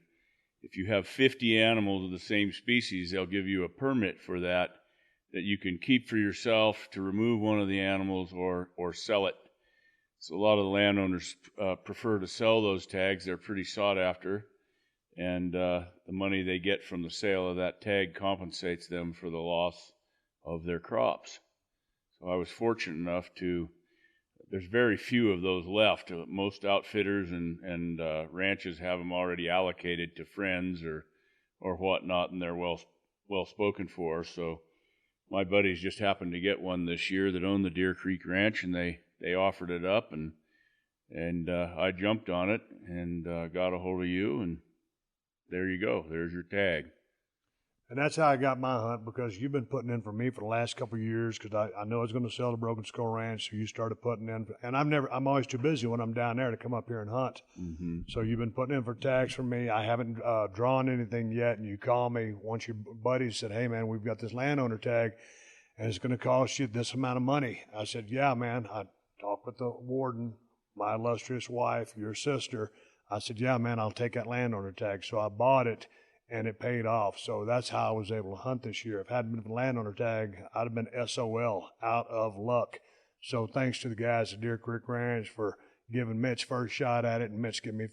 if you have 50 animals of the same species, they'll give you a permit for that you can keep for yourself to remove one of the animals or sell it. So a lot of the landowners prefer to sell those tags. They're pretty sought after, and the money they get from the sale of that tag compensates them for the loss of their crops. So I was fortunate enough there's very few of those left. Most outfitters and ranches have them already allocated to friends or whatnot, and they're well spoken for. So my buddies just happened to get one this year that owned the Deer Creek Ranch, and they offered it up, and I jumped on it and got a hold of you, and there you go. There's your tag. And that's how I got my hunt, because you've been putting in for me for the last couple of years, because I know I was going to sell the Broken Skull Ranch, so you started putting in. And I'm always too busy when I'm down there to come up here and hunt. Mm-hmm. So you've been putting in for tags for me. I haven't drawn anything yet, and you call me once your buddy said, hey, man, we've got this landowner tag, and it's going to cost you this amount of money. I said, yeah, man. I talked with the warden, my illustrious wife, your sister. I said, yeah, man, I'll take that landowner tag. So I bought it, and it paid off. So that's how I was able to hunt this year. If it hadn't been for the landowner tag, I'd have been SOL, out of luck. So thanks to the guys at Deer Creek Ranch for giving Mitch first shot at it, and Mitch giving me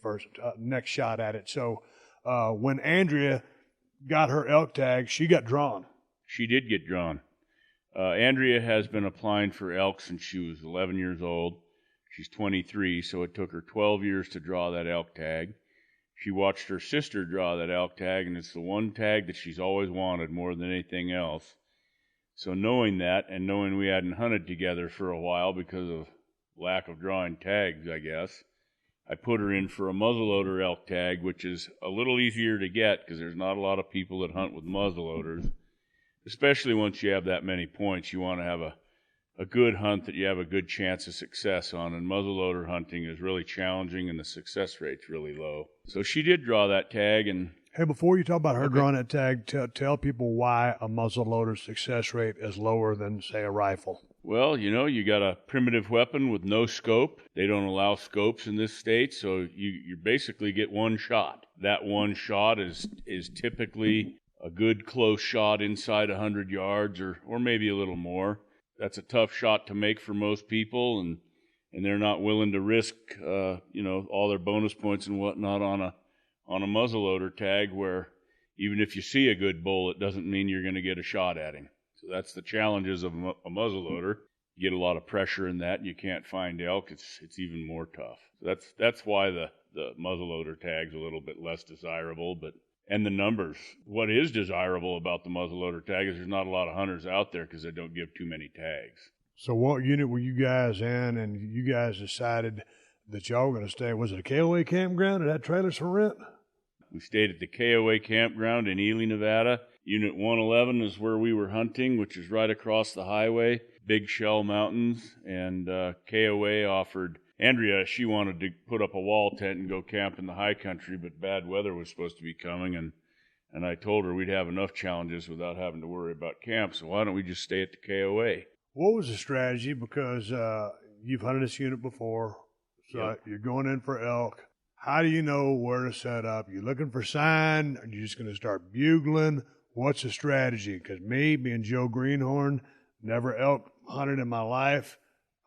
next shot at it. So when Andrea got her elk tag, she got drawn. She did get drawn. Andrea has been applying for elk since she was 11 years old. She's 23, so it took her 12 years to draw that elk tag. She watched her sister draw that elk tag, and it's the one tag that she's always wanted more than anything else. So knowing that, and knowing we hadn't hunted together for a while because of lack of drawing tags, I guess, I put her in for a muzzleloader elk tag, which is a little easier to get because there's not a lot of people that hunt with muzzleloaders. Especially once you have that many points, you want to have a good hunt that you have a good chance of success on, and muzzleloader hunting is really challenging and the success rate's really low. So she did draw that tag, and Hey, before you talk about her drawing that tag, tell people why a muzzleloader's success rate is lower than, say, a rifle. Well, you got a primitive weapon with no scope. They don't allow scopes in this state, so you basically get one shot. That one shot is typically a good close shot inside 100 yards or maybe a little more. That's a tough shot to make for most people, and they're not willing to risk, all their bonus points and whatnot on a muzzleloader tag, where even if you see a good bull, it doesn't mean you're going to get a shot at him. So that's the challenges of a muzzleloader. You get a lot of pressure in that, and you can't find elk. It's even more tough. So that's why the muzzleloader tag's a little bit less desirable. And the numbers. What is desirable about the muzzleloader tag is there's not a lot of hunters out there because they don't give too many tags. So what unit were you guys in, and you guys decided that y'all were going to stay? Was it a KOA campground or had trailers for rent? We stayed at the KOA campground in Ely, Nevada. Unit 111 is where we were hunting, which is right across the highway, Big Shell Mountains. And KOA offered Andrea, she wanted to put up a wall tent and go camp in the high country, but bad weather was supposed to be coming, and I told her we'd have enough challenges without having to worry about camp, so why don't we just stay at the KOA? What was the strategy? Because you've hunted this unit before, so You're going in for elk. How do you know where to set up? You looking for sign? Are you just going to start bugling? What's the strategy? Because me, being Joe Greenhorn, never elk hunted in my life.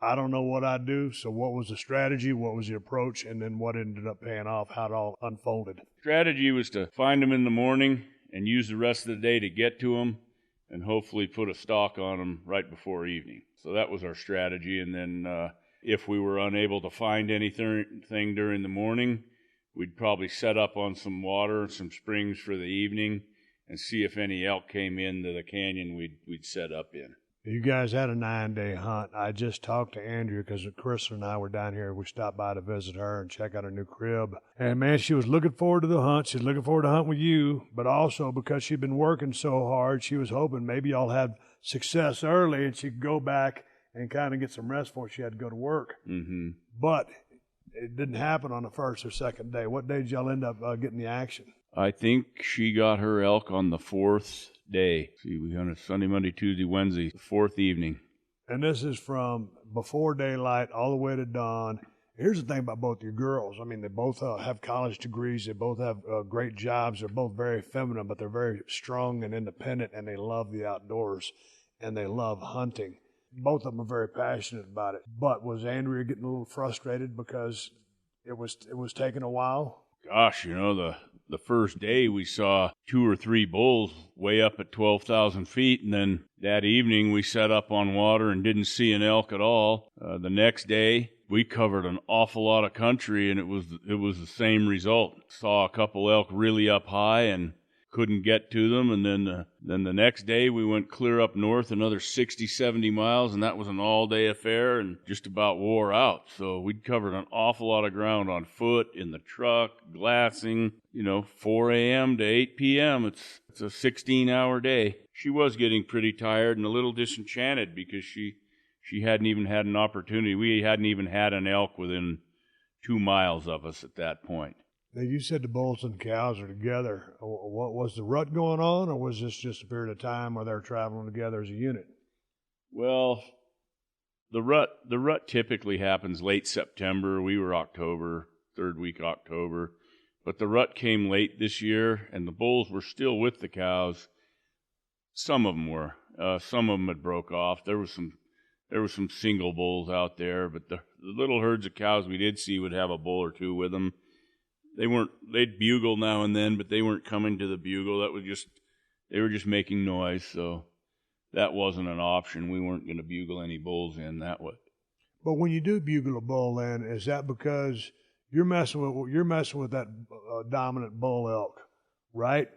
I don't know what I do. So what was the strategy? What was the approach? And then what ended up paying off? How it all unfolded? Strategy was to find them in the morning and use the rest of the day to get to them and hopefully put a stalk on them right before evening. So that was our strategy. And then if we were unable to find anything during the morning, we'd probably set up on some water, some springs for the evening, and see if any elk came into the canyon we'd set up in. You guys had a 9-day hunt. I just talked to Andrea because Chris and I were down here. We stopped by to visit her and check out her new crib. And, man, she was looking forward to the hunt. She's looking forward to hunt with you, but also because she'd been working so hard, she was hoping maybe y'all had success early and she could go back and kind of get some rest before she had to go to work. Mm-hmm. But it didn't happen on the first or second day. What day did y'all end up getting the action? I think she got her elk on the fourth day. See, we hunted Sunday, Monday, Tuesday, Wednesday, the fourth evening. And this is from before daylight all the way to dawn. Here's the thing about both your girls. I mean, they both have college degrees. They both have great jobs. They're both very feminine, but they're very strong and independent, and they love the outdoors, and they love hunting. Both of them are very passionate about it. But was Andrea getting a little frustrated because it was taking a while? Gosh, the first day we saw 2 or 3 bulls way up at 12,000 feet, and then that evening we set up on water and didn't see an elk at all. The next day we covered an awful lot of country, and it was the same result. Saw a couple elk really up high and couldn't get to them, and then the next day we went clear up north another 60, 70 miles, and that was an all-day affair and just about wore out. So we'd covered an awful lot of ground on foot, in the truck, glassing, 4 a.m. to 8 p.m. It's a 16-hour day. She was getting pretty tired and a little disenchanted because she hadn't even had an opportunity. We hadn't even had an elk within 2 miles of us at that point. Now, you said the bulls and cows are together. What was the rut going on, or was this just a period of time where they're traveling together as a unit? Well, the rut typically happens late September. We were October, third week October. But the rut came late this year, and the bulls were still with the cows. Some of them were. Some of them had broke off. There were some single bulls out there, but the little herds of cows we did see would have a bull or two with them. They'd bugle now and then, but they weren't coming to the bugle. They were just making noise, so that wasn't an option. We weren't going to bugle any bulls in that way. But when you do bugle a bull in, is that because you're messing with that dominant bull elk, right?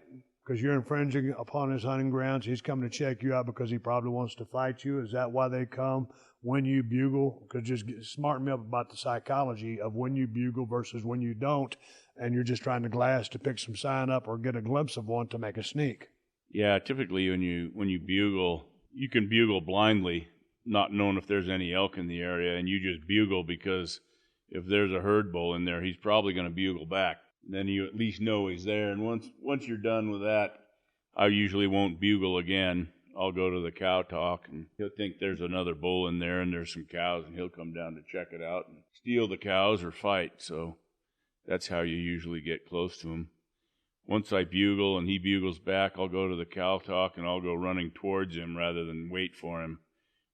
Because you're infringing upon his hunting grounds. He's coming to check you out because he probably wants to fight you. Is that why they come when you bugle? Because just smarten me up about the psychology of when you bugle versus when you don't, and you're just trying to glass to pick some sign up or get a glimpse of one to make a sneak. Yeah, typically when you bugle, you can bugle blindly, not knowing if there's any elk in the area, and you just bugle because if there's a herd bull in there, he's probably going to bugle back. then you at least know he's there. And once you're done with that, I usually won't bugle again. I'll go to the cow talk, and he'll think there's another bull in there and there's some cows, and he'll come down to check it out and steal the cows or fight. So that's how you usually get close to him. Once I bugle and he bugles back, I'll go to the cow talk and I'll go running towards him rather than wait for him,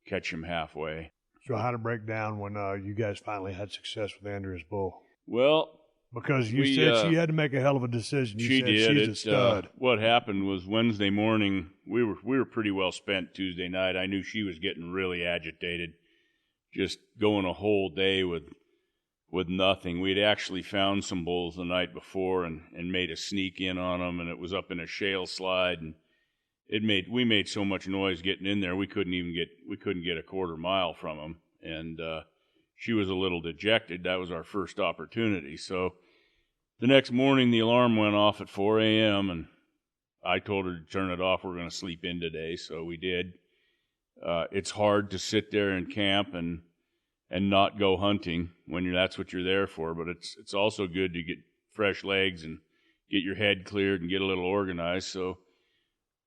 catch him halfway. So how to break down when you guys finally had success with Andrea's bull? Well, because you said she had to make a hell of a decision. You said did. She's a stud. What happened was Wednesday morning, we were pretty well spent Tuesday night. I knew she was getting really agitated, just going a whole day with nothing. We'd actually found some bulls the night before and made a sneak in on them, and it was up in a shale slide, and we made so much noise getting in there we couldn't get a quarter mile from them, and she was a little dejected. That was our first opportunity. So the next morning the alarm went off at 4 a.m. and I told her to turn it off. We're going to sleep in today, so we did. It's hard to sit there in camp and not go hunting when that's what you're there for, but it's also good to get fresh legs and get your head cleared and get a little organized. So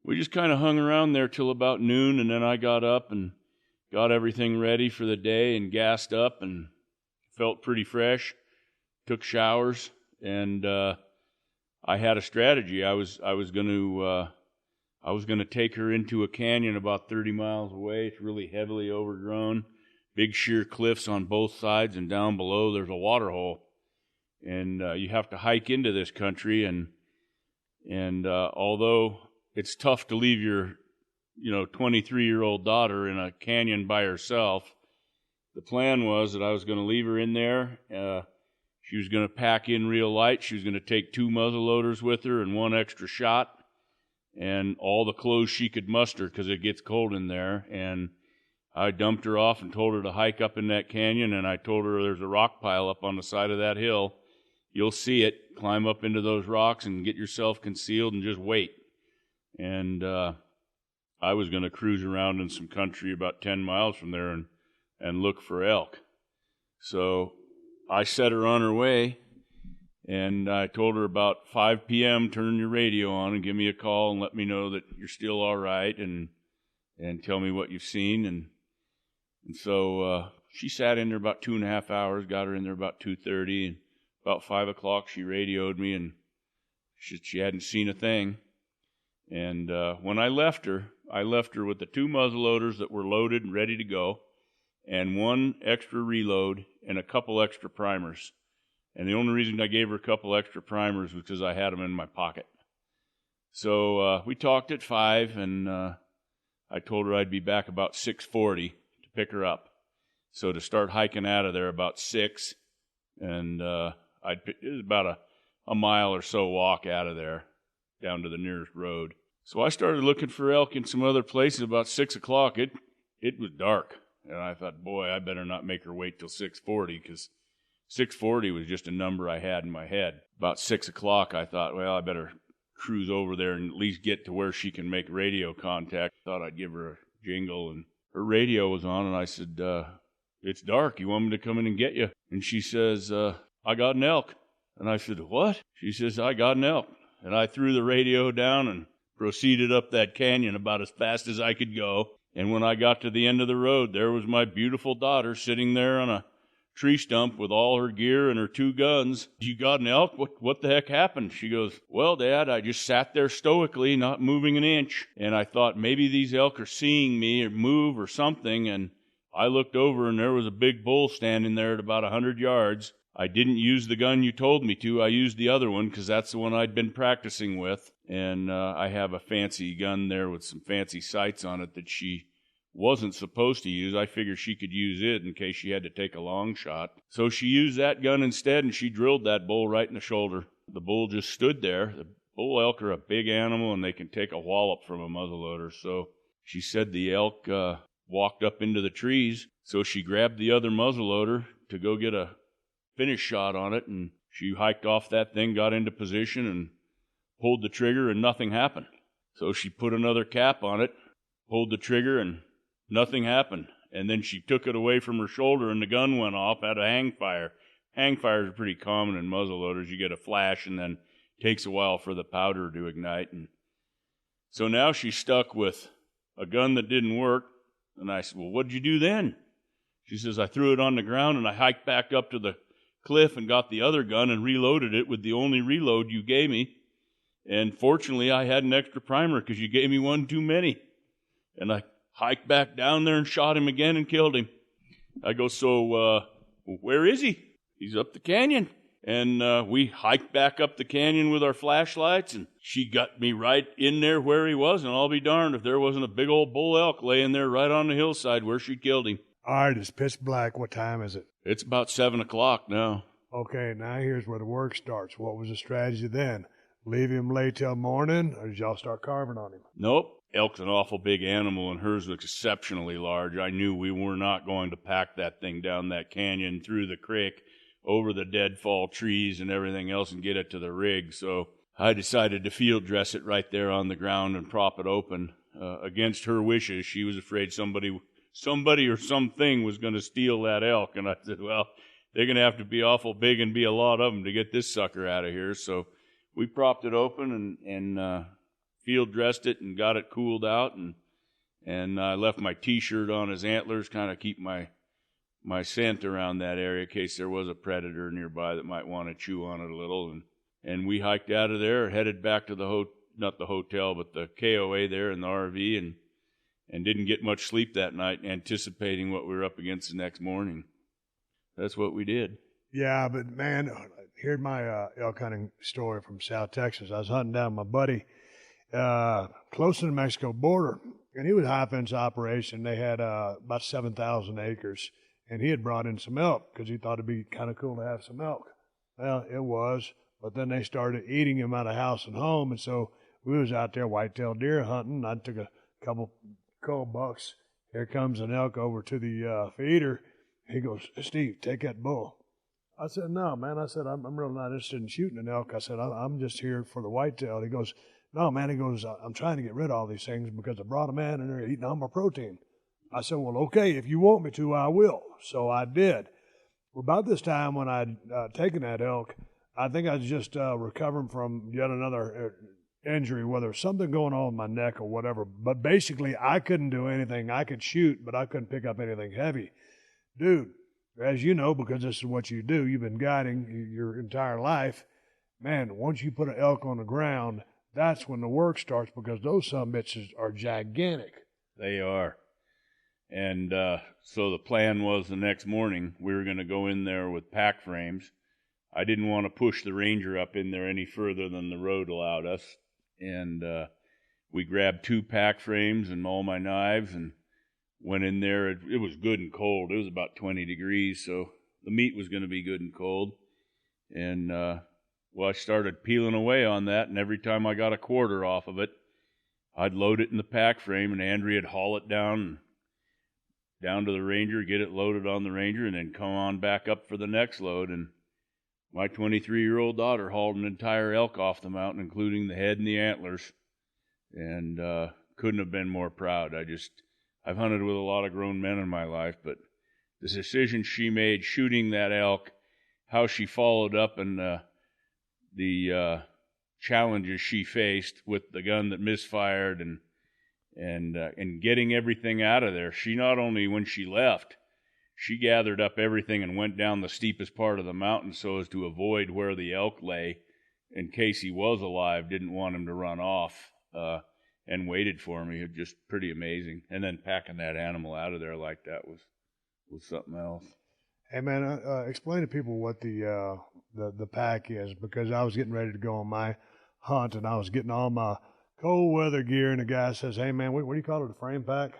we just kind of hung around there till about noon, and then I got up and got everything ready for the day and gassed up and felt pretty fresh, took showers, and I had a strategy. I was going to take her into a canyon about 30 miles away. It's really heavily overgrown. Big sheer cliffs on both sides, and down below there's a water hole. And you have to hike into this country, and although it's tough to leave your 23-year-old daughter in a canyon by herself, the plan was that I was going to leave her in there. She was going to pack in real light. She was going to take 2 muzzle loaders with her and 1 extra shot and all the clothes she could muster because it gets cold in there. And I dumped her off and told her to hike up in that canyon, and I told her there's a rock pile up on the side of that hill. You'll see it. Climb up into those rocks and get yourself concealed and just wait. And I was going to cruise around in some country about 10 miles from there and look for elk. So I set her on her way, and I told her about 5 p.m., turn your radio on and give me a call and let me know that you're still all right and tell me what you've seen. And so she sat in there about 2.5 hours, got her in there about 2:30, and about 5 o'clock she radioed me, and she hadn't seen a thing. And when I left her with the 2 muzzle loaders that were loaded and ready to go, and 1 extra reload and a couple extra primers. And the only reason I gave her a couple extra primers was because I had them in my pocket. So we talked at 5, and I told her I'd be back about 6:40 to pick her up. So to start hiking out of there about 6, and it was about a mile or so walk out of there down to the nearest road. So I started looking for elk in some other places. About 6 o'clock, it was dark. And I thought, boy, I better not make her wait till 6:40, because 6:40 was just a number I had in my head. About 6 o'clock, I thought, well, I better cruise over there and at least get to where she can make radio contact. Thought I'd give her a jingle, and her radio was on, and I said, it's dark. You want me to come in and get you? And she says, I got an elk. And I said, what? She says, I got an elk. And I threw the radio down and proceeded up that canyon about as fast as I could go. And when I got to the end of the road, there was my beautiful daughter sitting there on a tree stump with all her gear and her 2 guns. You got an elk? What the heck happened? She goes, well, Dad, I just sat there stoically, not moving an inch. And I thought maybe these elk are seeing me or move or something. And I looked over, and there was a big bull standing there at about 100 yards. I didn't use the gun you told me to. I used the other one because that's the one I'd been practicing with. And I have a fancy gun there with some fancy sights on it that she wasn't supposed to use. I figured she could use it in case she had to take a long shot. So she used that gun instead, and she drilled that bull right in the shoulder. The bull just stood there. The bull elk are a big animal, and they can take a wallop from a muzzleloader. So she said the elk walked up into the trees. So she grabbed the other muzzleloader to go get a finish shot on it, and she hiked off that thing, got into position, and pulled the trigger, and nothing happened. So she put another cap on it, pulled the trigger, and nothing happened. And then she took it away from her shoulder, and the gun went off, had a hang fires are pretty common in muzzleloaders. You get a flash and then it takes a while for the powder to ignite. And so now she's stuck with a gun that didn't work. And I said, well, what'd you do then? She says, I threw it on the ground and I hiked back up to the cliff and got the other gun and reloaded it with the only reload you gave me. And fortunately, I had an extra primer because you gave me one too many. And I hiked back down there and shot him again and killed him. I go, so where is he? He's up the canyon. And we hiked back up the canyon with our flashlights, and she got me right in there where he was, and I'll be darned if there wasn't a big old bull elk laying there right on the hillside where she killed him. All right, it's pitch black. What time is it? It's about 7 o'clock now. Okay, now here's where the work starts. What was the strategy then? Leave him lay till morning, or did y'all start carving on him? Nope. Elk's an awful big animal, and hers looks exceptionally large. I knew we were not going to pack that thing down that canyon, through the creek, over the deadfall trees and everything else, and get it to the rig. So I decided to field dress it right there on the ground and prop it open. Against her wishes, she was afraid somebody or something was going to steal that elk. And I said, well, they're going to have to be awful big and be a lot of them to get this sucker out of here. So we propped it open and field dressed it and got it cooled out. And I left my T-shirt on his antlers, kind of keep my scent around that area in case there was a predator nearby that might want to chew on it a little. And we hiked out of there, headed back to not the hotel, but the KOA there in the RV, and didn't get much sleep that night, anticipating what we were up against the next morning. That's what we did. Yeah, but man, here's my elk hunting story from South Texas. I was hunting down my buddy close to the Mexico border, and he was a high fence operation. They had about 7,000 acres. And he had brought in some elk because he thought it'd be kind of cool to have some elk. Well, it was, but then they started eating him out of house and home, and so we was out there white-tailed deer hunting. I took a couple cold bucks. Here comes an elk over to the feeder. He goes, Steve, take that bull. I said, no, man. I said, I'm really not interested in shooting an elk. I said, I'm just here for the whitetail. He goes, no, man. He goes, I'm trying to get rid of all these things because I brought them in and they're eating all my protein. I said, well, okay, if you want me to, I will. So I did. Well, about this time when I'd taken that elk, I think I was just recovering from yet another injury, whether something going on with my neck or whatever. But basically, I couldn't do anything. I could shoot, but I couldn't pick up anything heavy. Dude, as you know, because this is what you do, you've been guiding your entire life. Man, once you put an elk on the ground, that's when the work starts, because those sumbitches are gigantic. They are. And so the plan was the next morning we were going to go in there with pack frames. I didn't want to push the Ranger up in there any further than the road allowed us. And we grabbed 2 pack frames and all my knives and went in there. It was good and cold. It was about 20 degrees, so the meat was going to be good and cold. And, I started peeling away on that, and every time I got a quarter off of it, I'd load it in the pack frame, and Andrea'd haul it down to the Ranger, get it loaded on the Ranger, and then come on back up for the next load. And my 23-year-old daughter hauled an entire elk off the mountain, including the head and the antlers, and couldn't have been more proud. I've hunted with a lot of grown men in my life, but the decision she made shooting that elk, how she followed up, and the challenges she faced with the gun that misfired, and getting everything out of there. She not only, when she left, she gathered up everything and went down the steepest part of the mountain so as to avoid where the elk lay in case he was alive, didn't want him to run off, and waited for me. It was just pretty amazing. And then packing that animal out of there like that was something else. Hey, man, explain to people what the pack is, because I was getting ready to go on my hunt, and I was getting all my cold weather gear, and the guy says, hey, man, what do you call it, a frame pack?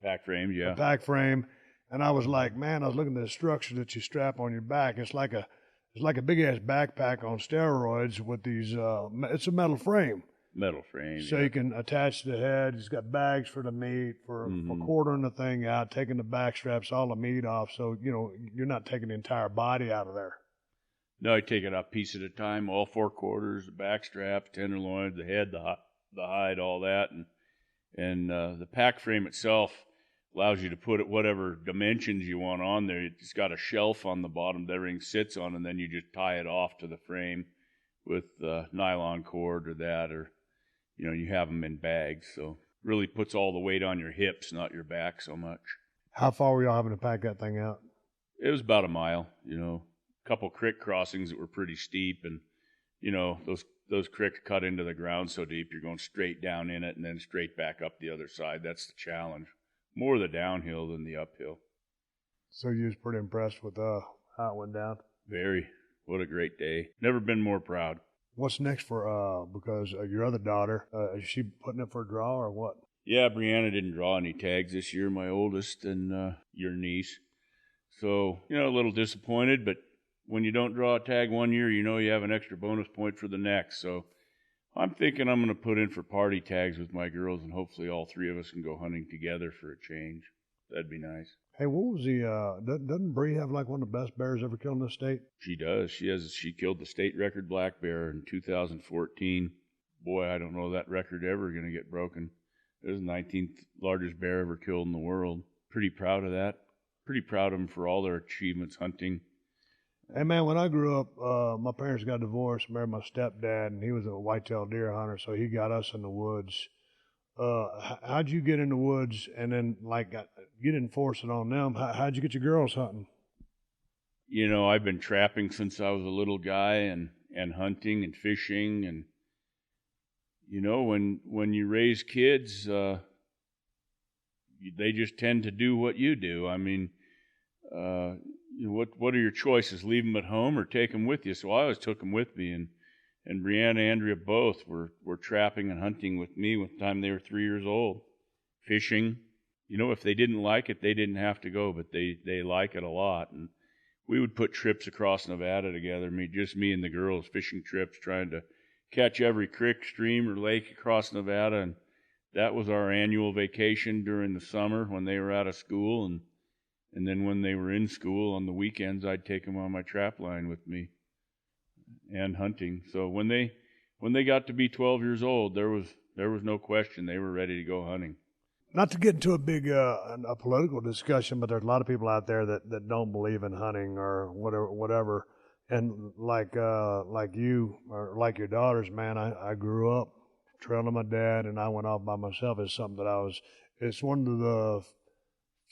Pack frames, yeah. A pack frame. And I was like, man, I was looking at the structure that you strap on your back. It's like a big-ass backpack on steroids with these, it's a metal frame. Metal frame, so yeah. You can attach the head. It's got bags for the meat, for quartering the thing out, taking the back straps, all the meat off. So, you're not taking the entire body out of there. No, I take it a piece at a time, all 4 quarters, the back straps, tenderloins, the head, the hide, all that. And the pack frame itself, allows you to put it whatever dimensions you want on there. It's got a shelf on the bottom that everything sits on, and then you just tie it off to the frame with nylon cord or that, or, you know, you have them in bags. So really puts all the weight on your hips, not your back so much. How far were y'all having to pack that thing out? It was about a mile, you know, a couple creek crossings that were pretty steep, and, you know, those creeks cut into the ground so deep you're going straight down in it and then straight back up the other side. That's the challenge. More the downhill than the uphill. So you was pretty impressed with how it went down? Very. What a great day. Never been more proud. What's next for, because your other daughter, is she putting it for a draw or what? Yeah, Brianna didn't draw any tags this year, my oldest, and your niece. So, you know, a little disappointed, but when you don't draw a tag one year, you know you have an extra bonus point for the next. So I'm thinking I'm going to put in for party tags with my girls, and hopefully all three of us can go hunting together for a change. That'd be nice. Hey, what was doesn't Bree have like one of the best bears ever killed in the state? She does. She killed the state record black bear in 2014. Boy, I don't know that record ever going to get broken. It was the 19th largest bear ever killed in the world. Pretty proud of that. Pretty proud of them for all their achievements hunting. Hey, man, when I grew up, my parents got divorced, married my stepdad, and he was a whitetail deer hunter, so he got us in the woods. How'd you get in the woods and then, like, you didn't force it on them? How'd you get your girls hunting? You know, I've been trapping since I was a little guy, and hunting and fishing, and, you know, when you raise kids, they just tend to do what you do. I mean, you know, what are your choices? Leave them at home or take them with you? So I always took them with me, and Brianna and Andrea both were trapping and hunting with me with the time they were 3 years old. Fishing, you know, if they didn't like it, they didn't have to go, but they like it a lot. And we would put trips across Nevada together, just me and the girls, fishing trips, trying to catch every creek, stream, or lake across Nevada. And that was our annual vacation during the summer when they were out of school. And then when they were in school on the weekends, I'd take them on my trap line with me and hunting. So when they got to be 12 years old, there was no question they were ready to go hunting. Not to get into a big a political discussion, but there's a lot of people out there that don't believe in hunting or whatever. And like you or like your daughters, man, I grew up trailing my dad, and I went off by myself. It's something that it's one of the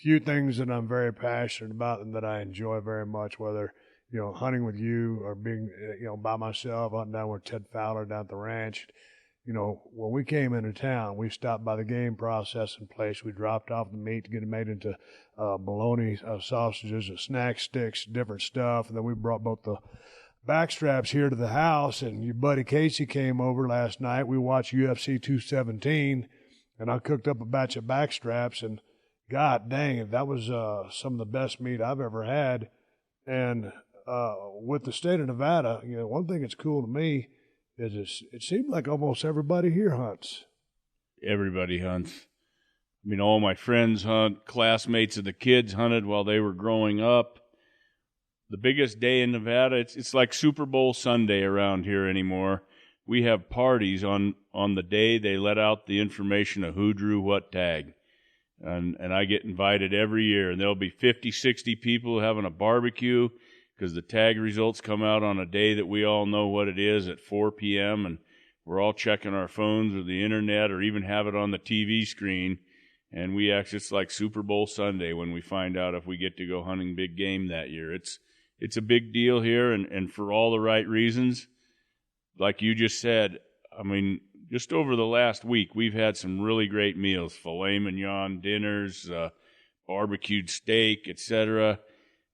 few things that I'm very passionate about and that I enjoy very much, whether, you know, hunting with you or being, you know, by myself, hunting down with Ted Fowler down at the ranch. You know, when we came into town, we stopped by the game processing place. We dropped off the meat to get it made into bologna sausages and snack sticks, different stuff. And then we brought both the backstraps here to the house. And your buddy Casey came over last night. We watched UFC 217, and I cooked up a batch of backstraps. And God dang, that was some of the best meat I've ever had. And with the state of Nevada, you know, one thing that's cool to me is it seems like almost everybody here hunts. Everybody hunts. I mean, all my friends hunt. Classmates of the kids hunted while they were growing up. The biggest day in Nevada, it's like Super Bowl Sunday around here anymore. We have parties on the day they let out the information of who drew what tag. And I get invited every year, and there'll be 50, 60 people having a barbecue because the tag results come out on a day that we all know what it is at 4 p.m., and we're all checking our phones or the internet or even have it on the TV screen, and it's like Super Bowl Sunday when we find out if we get to go hunting big game that year. It's a big deal here, and for all the right reasons. Like you just said, I mean, just over the last week, we've had some really great meals, filet mignon dinners, barbecued steak, etc.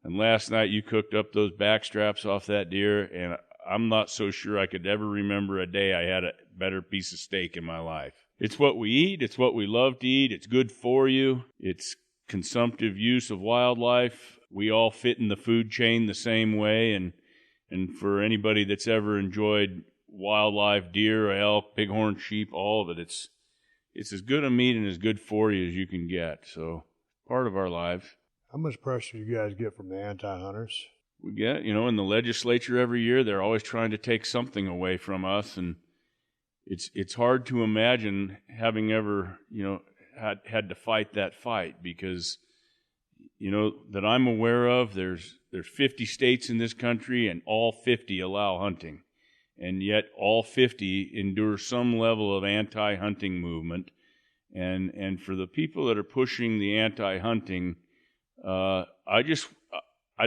And last night you cooked up those backstraps off that deer, and I'm not so sure I could ever remember a day I had a better piece of steak in my life. It's what we eat. It's what we love to eat. It's good for you. It's consumptive use of wildlife. We all fit in the food chain the same way, and for anybody that's ever enjoyed wildlife, deer, elk, bighorn sheep, all of it, it's as good a meat and as good for you as you can get. So part of our lives. How much pressure do you guys get from the anti-hunters? We get, you know, in the legislature every year, they're always trying to take something away from us, and it's hard to imagine having ever, you know, had to fight that fight because, that I'm aware of, there's 50 states in this country and all 50 allow hunting. And yet all 50 endure some level of anti-hunting movement. And for the people that are pushing the anti-hunting, I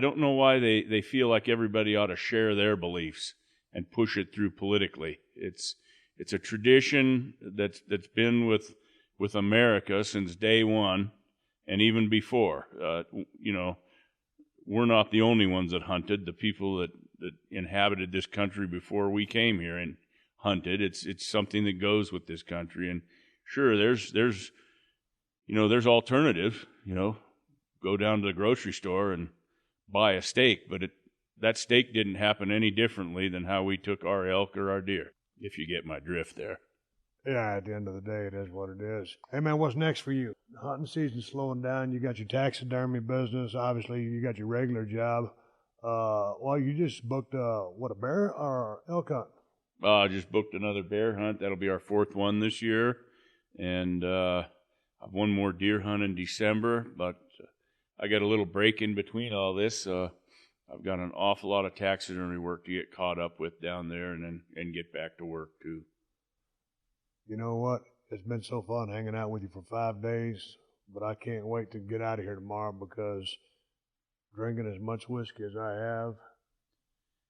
don't know why they feel like everybody ought to share their beliefs and push it through politically. It's a tradition that's been with America since day one, and even before. We're not the only ones that hunted. The people that inhabited this country before we came here and hunted. It's something that goes with this country. And sure, there's alternatives. Go down to the grocery store and buy a steak, but that steak didn't happen any differently than how we took our elk or our deer, if you get my drift there. Yeah, at the end of the day, it is what it is. Hey, man, what's next for you? Hunting season's slowing down. You got your taxidermy business. Obviously, you got your regular job. You just booked, a bear or elk hunt? I just booked another bear hunt. That'll be our 4th one this year. And I've one more deer hunt in December, but I got a little break in between all this. I've got an awful lot of taxidermy work to get caught up with down there and get back to work, too. You know what? It's been so fun hanging out with you for 5 days, but I can't wait to get out of here tomorrow because drinking as much whiskey as I have,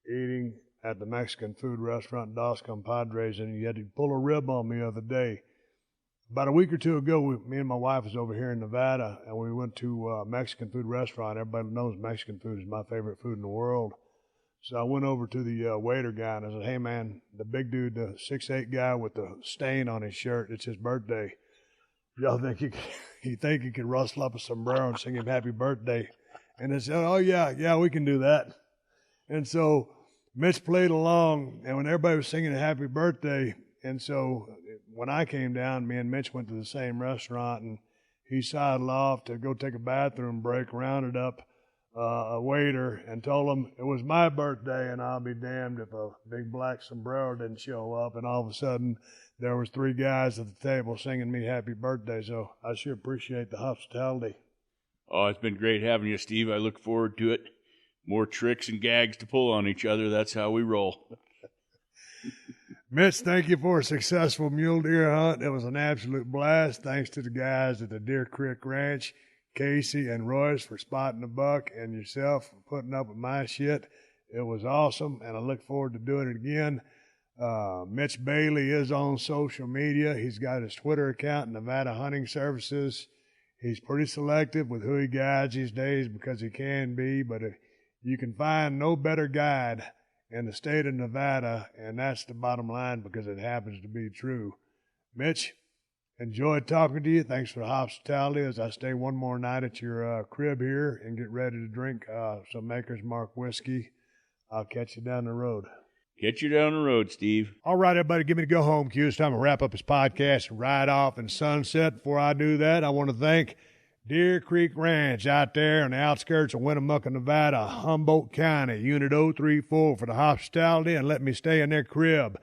eating at the Mexican food restaurant Dos Compadres, and you had to pull a rib on me the other day. About a week or two ago, me and my wife was over here in Nevada, and we went to a Mexican food restaurant. Everybody knows Mexican food is my favorite food in the world. So I went over to the waiter guy, and I said, hey, man, the big dude, the 6'8" guy with the stain on his shirt, it's his birthday. Y'all think he could rustle up a sombrero and sing him happy birthday? And they said, oh, yeah, we can do that. And so Mitch played along, and when everybody was singing happy birthday, and so when I came down, me and Mitch went to the same restaurant, and he sidled off to go take a bathroom break, rounded up a waiter, and told him it was my birthday, and I'll be damned if a big black sombrero didn't show up. And all of a sudden, there was 3 guys at the table singing me happy birthday, so I sure appreciate the hospitality. Oh, it's been great having you, Steve. I look forward to it. More tricks and gags to pull on each other. That's how we roll. Mitch, thank you for a successful mule deer hunt. It was an absolute blast. Thanks to the guys at the Deer Creek Ranch, Casey and Royce for spotting the buck, and yourself for putting up with my shit. It was awesome, and I look forward to doing it again. Mitch Bailey is on social media. He's got his Twitter account, Nevada Hunting Services. He's pretty selective with who he guides these days because he can be, but you can find no better guide in the state of Nevada, and that's the bottom line because it happens to be true. Mitch, enjoyed talking to you. Thanks for the hospitality as I stay one more night at your crib here and get ready to drink some Maker's Mark whiskey. I'll catch you down the road. Catch you down the road, Steve. All right, everybody, give me the go-home cue. It's time to wrap up this podcast and ride off in sunset. Before I do that, I want to thank Deer Creek Ranch out there on the outskirts of Winnemucca, Nevada, Humboldt County, Unit 034 for the hospitality and let me stay in their crib.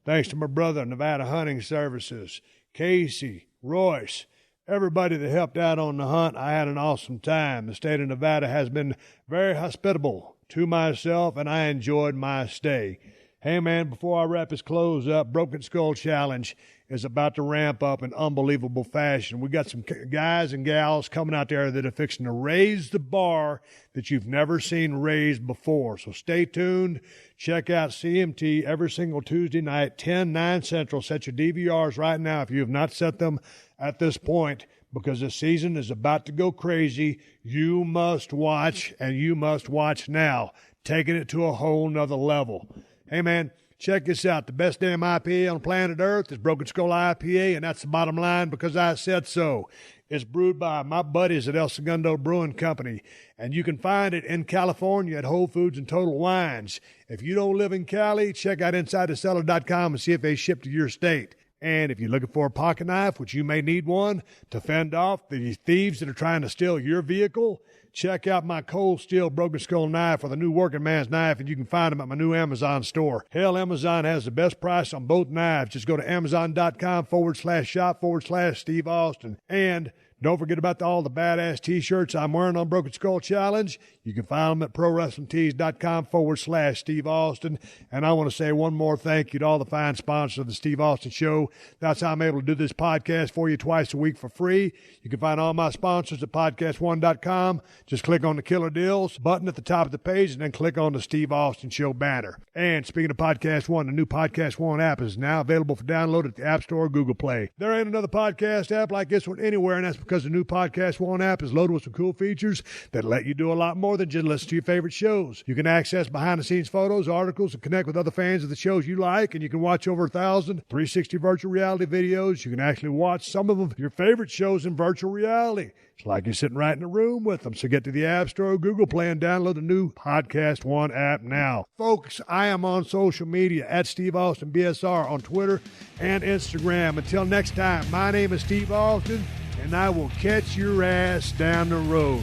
Thanks to my brother, Nevada Hunting Services, Casey, Royce, everybody that helped out on the hunt. I had an awesome time. The state of Nevada has been very hospitable to myself, and I enjoyed my stay. Hey, man, before I wrap this close up, Broken Skull Challenge is about to ramp up in unbelievable fashion. We got some guys and gals coming out there that are fixing to raise the bar that you've never seen raised before. So stay tuned. Check out CMT every single Tuesday night, 10, 9 Central. Set your DVRs right now if you have not set them at this point, because the season is about to go crazy. You must watch, and you must watch now, taking it to a whole nother level. Hey, man, check this out. The best damn IPA on planet Earth is Broken Skull IPA, and that's the bottom line because I said so. It's brewed by my buddies at El Segundo Brewing Company, and you can find it in California at Whole Foods and Total Wines. If you don't live in Cali, check out InsideTheCellar.com and see if they ship to your state. And if you're looking for a pocket knife, which you may need one to fend off the thieves that are trying to steal your vehicle, check out my cold steel broken skull knife or the new working man's knife, and you can find them at my new Amazon store. Hell, Amazon has the best price on both knives. Just go to Amazon.com/shop/Steve Austin. And don't forget about all the badass T-shirts I'm wearing on Broken Skull Challenge. You can find them at ProWrestlingTees.com/Steve Austin. And I want to say one more thank you to all the fine sponsors of the Steve Austin Show. That's how I'm able to do this podcast for you twice a week for free. You can find all my sponsors at PodcastOne.com. Just click on the Killer Deals button at the top of the page and then click on the Steve Austin Show banner. And speaking of Podcast One, the new Podcast One app is now available for download at the App Store or Google Play. There ain't another podcast app like this one anywhere, and that's because the new Podcast One app is loaded with some cool features that let you do a lot more than just listen to your favorite shows. You can access behind-the-scenes photos, articles, and connect with other fans of the shows you like, and you can watch over 1,000 360 virtual reality videos. You can actually watch some of your favorite shows in virtual reality. It's like you're sitting right in a room with them. So get to the App Store or Google Play and download the new Podcast One app now. Folks, I am on social media at Steve Austin BSR on Twitter and Instagram. Until next time, my name is Steve Austin, and I will catch your ass down the road.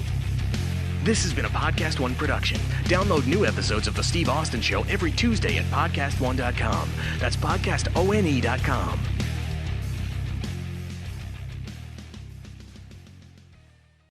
This has been a Podcast One production. Download new episodes of The Steve Austin Show every Tuesday at PodcastOne.com. That's PodcastOne.com.